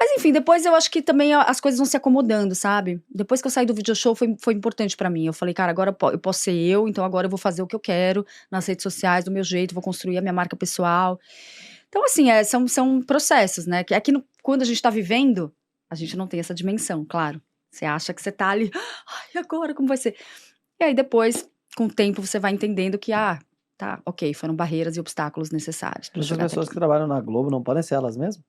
Mas enfim, depois eu acho que também as coisas vão se acomodando, sabe? Depois que eu saí do video show foi importante pra mim. Eu falei, cara, agora eu posso ser eu, então agora eu vou fazer o que eu quero nas redes sociais, do meu jeito, vou construir a minha marca pessoal. Então, assim, são processos, né? Que quando a gente tá vivendo, a gente não tem essa dimensão, claro. Você acha que você tá ali, ai, agora como vai ser? E aí depois, com o tempo, você vai entendendo que, tá, ok, foram barreiras e obstáculos necessários. As pessoas que trabalham na Globo não podem ser elas mesmas?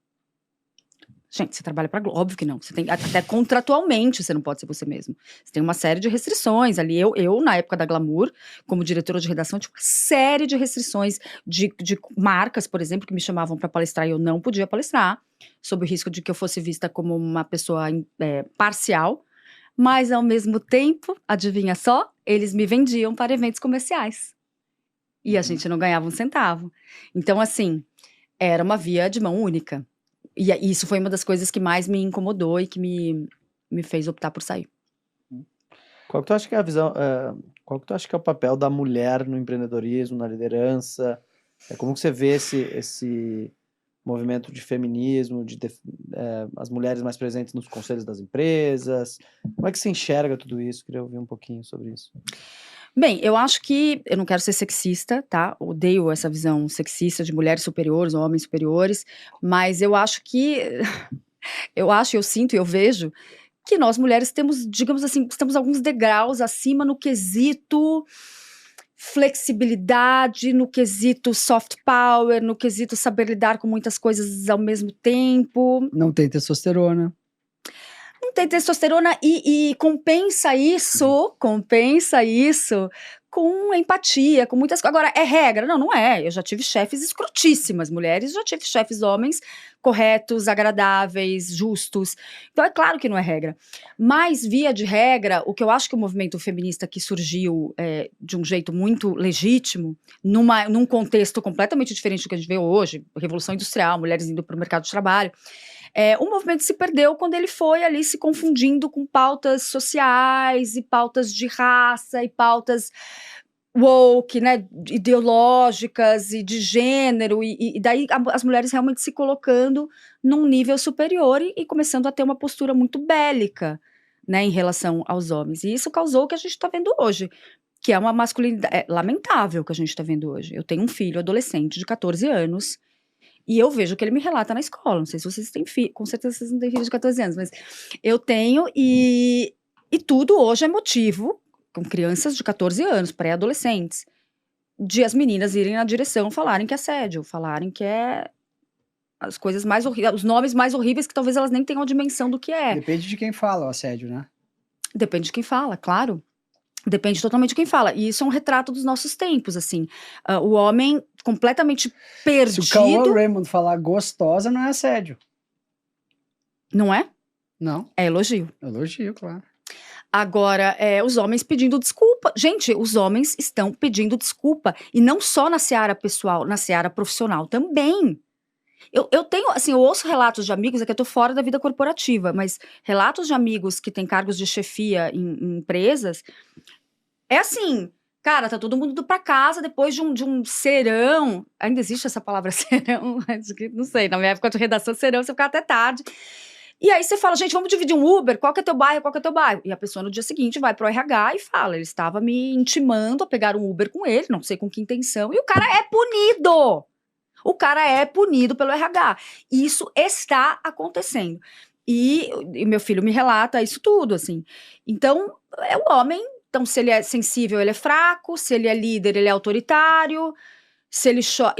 Gente, você trabalha pra Globo, óbvio que não. Você tem, até contratualmente, você não pode ser você mesmo. Você tem uma série de restrições ali. Eu na época da Glamour, como diretora de redação, tinha uma série de restrições de marcas, por exemplo, que me chamavam para palestrar e eu não podia palestrar, sob o risco de que eu fosse vista como uma pessoa parcial. Mas, ao mesmo tempo, adivinha só, eles me vendiam para eventos comerciais. E a gente não ganhava um centavo. Então, assim, era uma via de mão única. E isso foi uma das coisas que mais me incomodou e que me fez optar por sair. Qual que tu acha que é a visão, qual que tu acha que é o papel da mulher no empreendedorismo, na liderança? Como que você vê esse movimento de feminismo, as mulheres mais presentes nos conselhos das empresas? Como é que você enxerga tudo isso? Queria ouvir um pouquinho sobre isso. Bem, eu acho que, eu não quero ser sexista, tá? Odeio essa visão sexista de mulheres superiores ou homens superiores, mas eu acho que, eu sinto e eu vejo que nós mulheres temos, digamos assim, estamos alguns degraus acima no quesito flexibilidade, no quesito soft power, no quesito saber lidar com muitas coisas ao mesmo tempo. Não tem testosterona. Não tem testosterona e compensa isso com empatia, com muitas coisas. Agora, é regra? Não, não é. Eu já tive chefes escrotíssimas, mulheres, já tive chefes homens corretos, agradáveis, justos. Então, é claro que não é regra. Mas, via de regra, o que eu acho que o movimento feminista que surgiu de um jeito muito legítimo, num contexto completamente diferente do que a gente vê hoje, Revolução Industrial, mulheres indo para o mercado de trabalho, o movimento se perdeu quando ele foi ali se confundindo com pautas sociais e pautas de raça e pautas woke, né, ideológicas e de gênero, e daí as mulheres realmente se colocando num nível superior e começando a ter uma postura muito bélica, né, em relação aos homens. E isso causou o que a gente está vendo hoje, que é uma masculinidade lamentável que a gente está vendo hoje. Eu tenho um filho adolescente de 14 anos, e eu vejo o que ele me relata na escola. Não sei se vocês têm filho, com certeza vocês não têm filho de 14 anos, mas eu tenho, e tudo hoje é motivo, com crianças de 14 anos, pré-adolescentes, de as meninas irem na direção, falarem que é assédio, falarem que é as coisas mais horríveis, os nomes mais horríveis que talvez elas nem tenham a dimensão do que é. Depende de quem fala o assédio, né? Depende de quem fala, claro. Depende totalmente de quem fala. E isso é um retrato dos nossos tempos, assim. O homem completamente perdido. Se o Cauã Raymond falar gostosa, não é assédio. Não é? Não. É elogio. Elogio, claro. Agora, os homens pedindo desculpa. Gente, os homens estão pedindo desculpa. E não só na seara pessoal, na seara profissional também. Eu tenho, assim, eu ouço relatos de amigos, que eu tô fora da vida corporativa, mas relatos de amigos que têm cargos de chefia em empresas, é assim, cara, tá todo mundo indo pra casa depois de um serão, ainda existe essa palavra serão, não sei, na minha época de redação, serão, você fica até tarde, e aí você fala, gente, vamos dividir um Uber, qual que é teu bairro, qual que é teu bairro? E a pessoa no dia seguinte vai pro RH e fala, ele estava me intimando a pegar um Uber com ele, não sei com que intenção, e o cara é punido! O cara é punido pelo RH. Isso está acontecendo. E meu filho me relata isso tudo, assim. Então, é o homem. Então, se ele é sensível, ele é fraco. Se ele é líder, ele é autoritário. Se ele chora...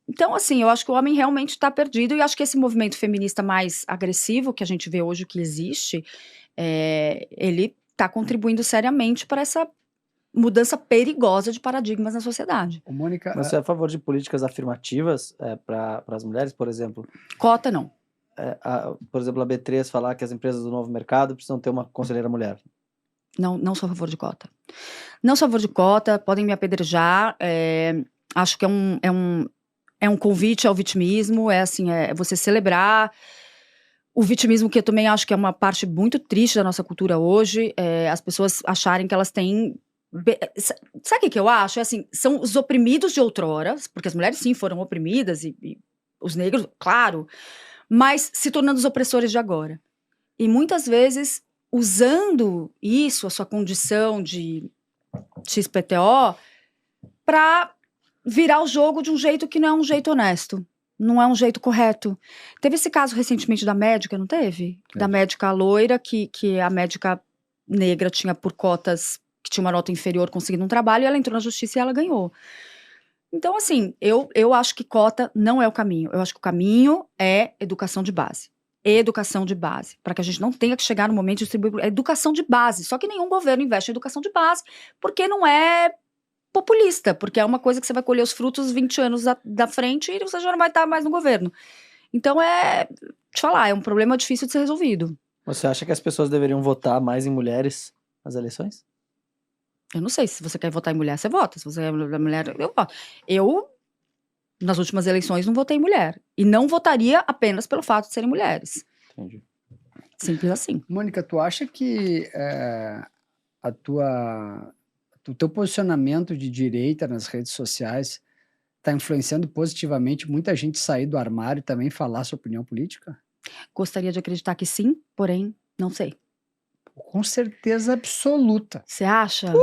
Então, assim, eu acho que o homem realmente está perdido. E acho que esse movimento feminista mais agressivo que a gente vê hoje que existe, ele está contribuindo seriamente para essa mudança perigosa de paradigmas na sociedade. Mônica, Mas você é a favor de políticas afirmativas para as mulheres, por exemplo? Cota, não. Por exemplo, a B3 falar que as empresas do novo mercado precisam ter uma conselheira mulher. Não sou a favor de cota. Não sou a favor de cota, podem me apedrejar. Acho que é um convite ao vitimismo, é você celebrar o vitimismo, que eu também acho que é uma parte muito triste da nossa cultura hoje, as pessoas acharem que elas têm... Sabe o que eu acho? São os oprimidos de outrora, porque as mulheres sim foram oprimidas, e os negros, claro, mas se tornando os opressores de agora. E muitas vezes usando isso, a sua condição de XPTO, para virar o jogo de um jeito que não é um jeito honesto, não é um jeito correto. Teve esse caso recentemente da médica, não teve? Da médica loira, que a médica negra tinha por cotas, que tinha uma nota inferior conseguindo um trabalho, e ela entrou na justiça e ela ganhou. Então, assim, eu acho que cota não é o caminho. Eu acho que o caminho é educação de base. educação de base, para que a gente não tenha que chegar no momento de distribuir educação de base. Só que nenhum governo investe em educação de base, porque não é populista, porque é uma coisa que você vai colher os frutos 20 anos da frente e você já não vai estar mais no governo. Então te falar, é um problema difícil de ser resolvido. Você acha que as pessoas deveriam votar mais em mulheres nas eleições? Eu não sei, se você quer votar em mulher, você vota. Se você quer mulher, eu voto. Eu, nas últimas eleições, não votei em mulher. E não votaria apenas pelo fato de serem mulheres. Entendi. Simples assim. Mônica, tu acha que o teu posicionamento de direita nas redes sociais está influenciando positivamente muita gente sair do armário e também falar sua opinião política? Gostaria de acreditar que sim, porém, não sei. Com certeza absoluta. Você acha?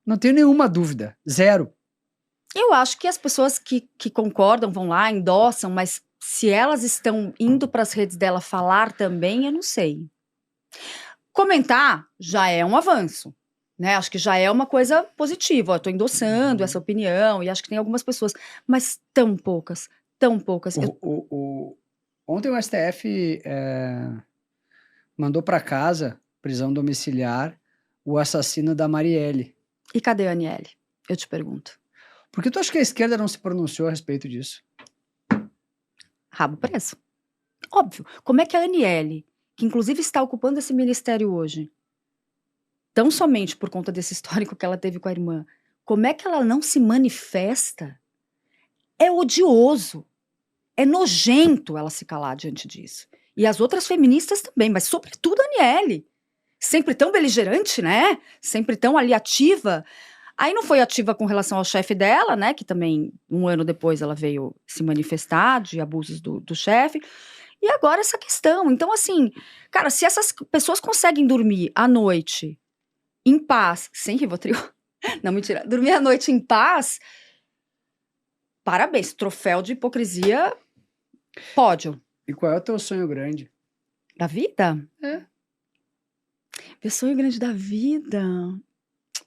Não tenho nenhuma dúvida. Zero. Eu acho que as pessoas que concordam vão lá, endossam, mas se elas estão indo para as redes dela falar também, eu não sei. Comentar já é um avanço, né? Acho que já é uma coisa positiva. Eu tô endossando essa opinião e acho que tem algumas pessoas, mas tão poucas, tão poucas. Ontem o STF mandou para casa, prisão domiciliar, o assassino da Marielle. E cadê a Aniele? Eu te pergunto. Por que tu acha que a esquerda não se pronunciou a respeito disso? Rabo preso. Óbvio. Como é que a Aniele, que inclusive está ocupando esse ministério hoje, tão somente por conta desse histórico que ela teve com a irmã, como é que ela não se manifesta? É odioso. É nojento ela se calar diante disso. E as outras feministas também, mas sobretudo a Aniele. Sempre tão beligerante, né? Sempre tão ali ativa. Aí não foi ativa com relação ao chefe dela, né? Que também, um ano depois, ela veio se manifestar de abusos do chefe. E agora essa questão. Então, assim, cara, se essas pessoas conseguem dormir à noite em paz, sem Rivotril, não, mentira, dormir à noite em paz, parabéns, troféu de hipocrisia, pódio. E qual é o teu sonho grande? Da vida? É. Meu sonho grande da vida.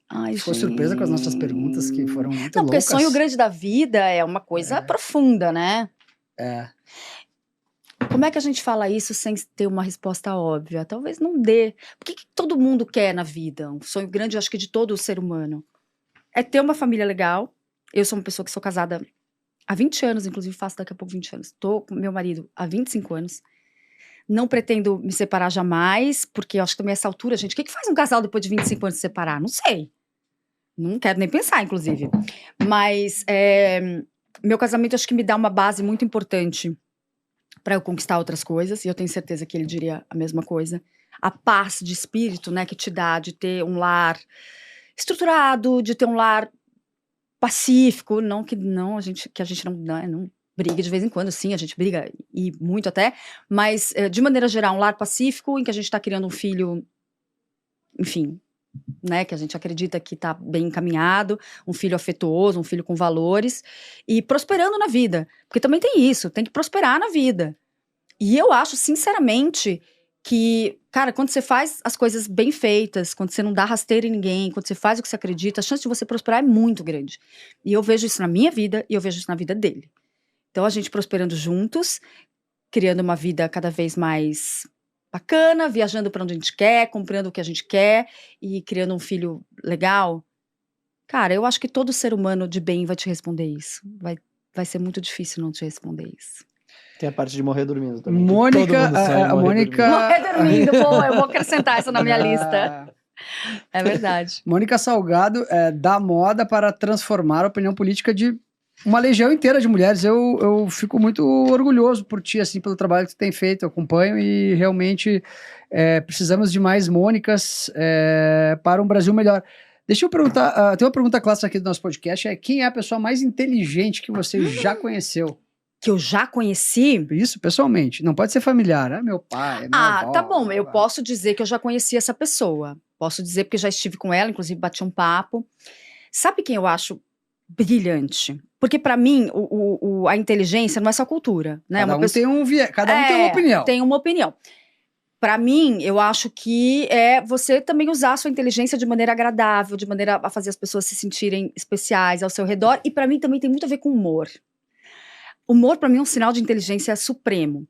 Ai, Ficou surpresa com as nossas perguntas que foram muito não, loucas? porque sonho grande da vida é uma coisa profunda, né? É. Como é que a gente fala isso sem ter uma resposta óbvia? Talvez não dê. O que todo mundo quer na vida? Um sonho grande, eu acho que de todo ser humano. É ter uma família legal. Eu sou uma pessoa que sou casada há 20 anos, inclusive faço daqui a pouco 20 anos. Tô com meu marido há 25 anos. Não pretendo me separar jamais, porque eu acho que também essa altura, gente, o que faz um casal depois de 25 anos se separar? Não sei. Não quero nem pensar, inclusive. Mas meu casamento acho que me dá uma base muito importante para eu conquistar outras coisas, e eu tenho certeza que ele diria a mesma coisa. A paz de espírito, né, que te dá de ter um lar estruturado, de ter um lar pacífico, não que a gente não briga de vez em quando, sim, a gente briga, e muito até, mas de maneira geral, um lar pacífico em que a gente está criando um filho, enfim, né, que a gente acredita que está bem encaminhado, um filho afetuoso, um filho com valores, e prosperando na vida, porque também tem isso, tem que prosperar na vida. E eu acho, sinceramente, que, cara, quando você faz as coisas bem feitas, quando você não dá rasteira em ninguém, quando você faz o que você acredita, a chance de você prosperar é muito grande. E eu vejo isso na minha vida e eu vejo isso na vida dele. Então, a gente prosperando juntos, criando uma vida cada vez mais bacana, viajando para onde a gente quer, comprando o que a gente quer e criando um filho legal. Cara, eu acho que todo ser humano de bem vai te responder isso. Vai ser muito difícil não te responder isso. Tem a parte de morrer dormindo também. Mônica, a Mônica... Morrer dormindo, pô, eu vou acrescentar isso na minha lista. É verdade. Mônica Salgado dá moda para transformar a opinião política de uma legião inteira de mulheres. Eu fico muito orgulhoso por ti, assim, pelo trabalho que tu tem feito, eu acompanho e realmente precisamos de mais Mônicas para um Brasil melhor. Deixa eu perguntar, tem uma pergunta clássica aqui do nosso podcast, quem é a pessoa mais inteligente que você já conheceu? Que eu já conheci? Isso, pessoalmente. Não pode ser familiar. Meu pai, minha avó. Tá bom. Eu posso dizer que eu já conheci essa pessoa. Posso dizer porque já estive com ela, inclusive bati um papo. Sabe quem eu acho brilhante? Porque pra mim, a inteligência não é só cultura, né? Cada um tem uma opinião. Tem uma opinião. Pra mim, eu acho que é você também usar a sua inteligência de maneira agradável, de maneira a fazer as pessoas se sentirem especiais ao seu redor. E pra mim também tem muito a ver com humor. humor pra mim é um sinal de inteligência supremo.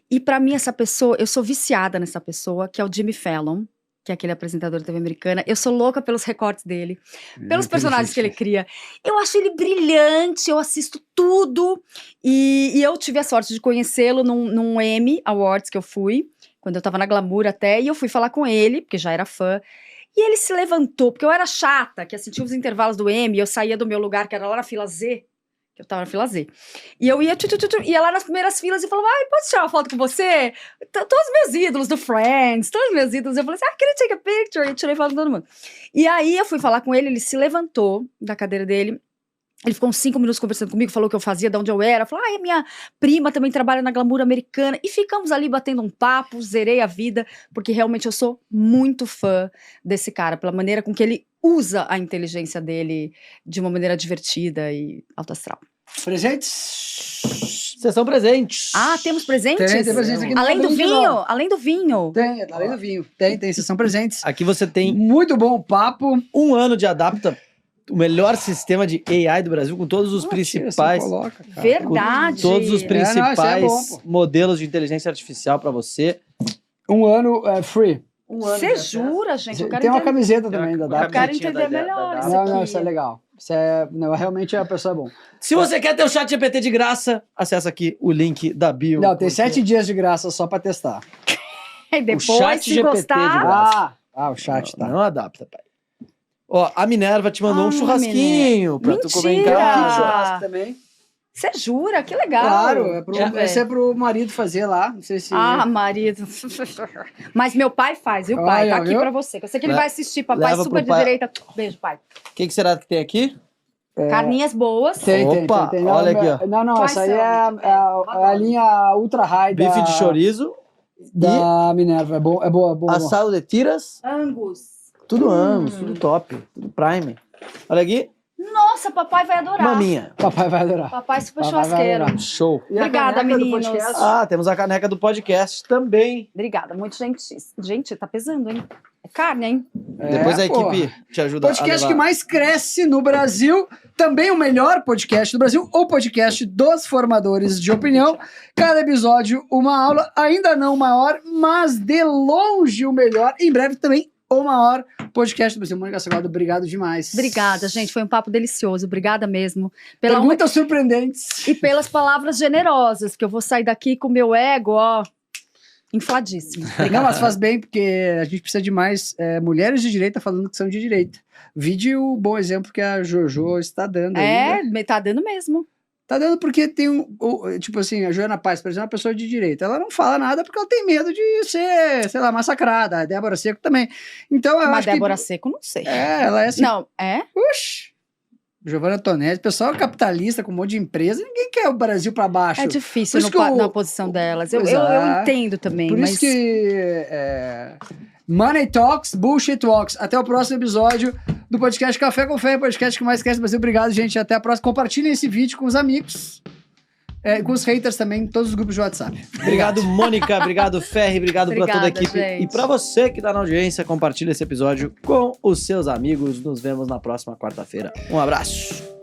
E pra mim essa pessoa, eu sou viciada nessa pessoa, que é o Jimmy Fallon, que é aquele apresentador da TV americana. Eu sou louca pelos recortes dele, pelos personagens que ele cria. Eu acho ele brilhante, eu assisto tudo. E eu tive a sorte de conhecê-lo num Emmy Awards que eu fui, quando eu tava na Glamour até, e eu fui falar com ele, porque já era fã. E ele se levantou, porque eu era chata, que assistia os intervalos do Emmy, eu saía do meu lugar, que era lá na fila Z, que eu tava na fila Z. E eu ia lá nas primeiras filas e falava, posso tirar uma foto com você? Todos os meus ídolos do Friends, todos os meus ídolos. Eu falei assim, queria take a picture. E tirei foto com todo mundo. E aí eu fui falar com ele se levantou da cadeira dele. Ele ficou uns 5 minutos conversando comigo, falou o que eu fazia, de onde eu era. Falou, a minha prima também trabalha na Glamour americana. E ficamos ali batendo um papo, zerei a vida, porque realmente eu sou muito fã desse cara, pela maneira com que ele usa a inteligência dele de uma maneira divertida e alto astral. Presentes? Sessão presentes. Temos presentes? Tem presentes aqui no Além do Brinde, vinho? não. Além do vinho? Tem, além do vinho. Tem sessão presentes. Aqui você tem Muito bom papo. 1 ano de Adapta, o melhor sistema de AI do Brasil, com todos os principais... Verdade. Com todos os isso principais é bom, pô. modelos de inteligência artificial pra você. 1 ano free. Você jura, gente? Eu quero Tem uma entender. camiseta também da Eu Dapta. quero camisetinha entender da- melhor da- isso Não, aqui. não, isso é legal. Realmente a pessoa é bom. Se você quer ter o chat GPT de graça, acessa aqui o link da bio. Não, tem 7 dias de graça só pra testar. E depois, chat se GPT gostar... de graça. O chat tá. Não adapta, pai. Ó, a Minerva te mandou um Ah, churrasquinho pra tu comer em Mentira! casa. Churrasco também. Você jura? Que legal. Claro, Velho. esse é pro marido fazer lá. Não sei se. Marido. Mas meu pai faz, viu, pai? Olha, Tá aqui viu? pra você. Eu sei que ele Le- vai assistir, papai leva super pro de pai. direita. Beijo, pai. O que será que tem aqui? Carninhas boas. Tem. Opa, Não, olha aqui, ó. Não, Quais essa aí são? é a linha ultra high Bife de chorizo, da Minerva. É boa. assado de tiras, Angus. tudo Angus, tudo top, tudo prime. Olha aqui, Nossa, papai vai adorar. maminha. Papai vai adorar. Papai super Papai vai churrasqueiro. adorar. Show. E a Obrigada, caneca do meninos. podcast? Temos a caneca do podcast também. Obrigada, muito gente. Gente, tá pesando, hein? É carne, hein? Depois a porra. equipe te ajuda a Podcast levar. que mais cresce no Brasil, também o melhor podcast do Brasil, o podcast dos formadores de opinião. Cada episódio uma aula, ainda não o maior, mas de longe o melhor. Em breve também o maior podcast do Brasil. Mônica Salgado, obrigado demais. Obrigada, gente. Foi um papo delicioso. Obrigada mesmo. Pela Perguntas surpreendentes. E pelas palavras generosas, que eu vou sair daqui com o meu ego, ó, infladíssimo. Não, mas faz bem, porque a gente precisa de mais mulheres de direita falando que são de direita. Vide o bom exemplo que a Jojo está dando aí, né? Tá dando mesmo. Tá dando porque tem tipo assim, a Joana Paz, por exemplo, é uma pessoa de direita. Ela não fala nada porque ela tem medo de ser, sei lá, massacrada. A Débora Seco também. Então, eu Mas acho Débora que... Seco, não sei. ela é assim... Não, é? Oxi! Giovanna Tonetti, pessoal capitalista com um monte de empresa, ninguém quer o Brasil pra baixo. É difícil Por isso que na posição delas. Eu Pois é. entendo também, Por mas... isso que... Money Talks, Bullshit Walks. Até o próximo episódio do podcast Café com Fé, podcast que mais cresce no Brasil. Obrigado, gente. Até a próxima. Compartilhem esse vídeo com os amigos. Com os haters também, em todos os grupos de WhatsApp. Obrigado, Mônica. Obrigado, Ferri. Obrigado pra toda a Obrigada, equipe. gente. E pra você que tá na audiência, compartilha esse episódio com os seus amigos. Nos vemos na próxima quarta-feira. Um abraço.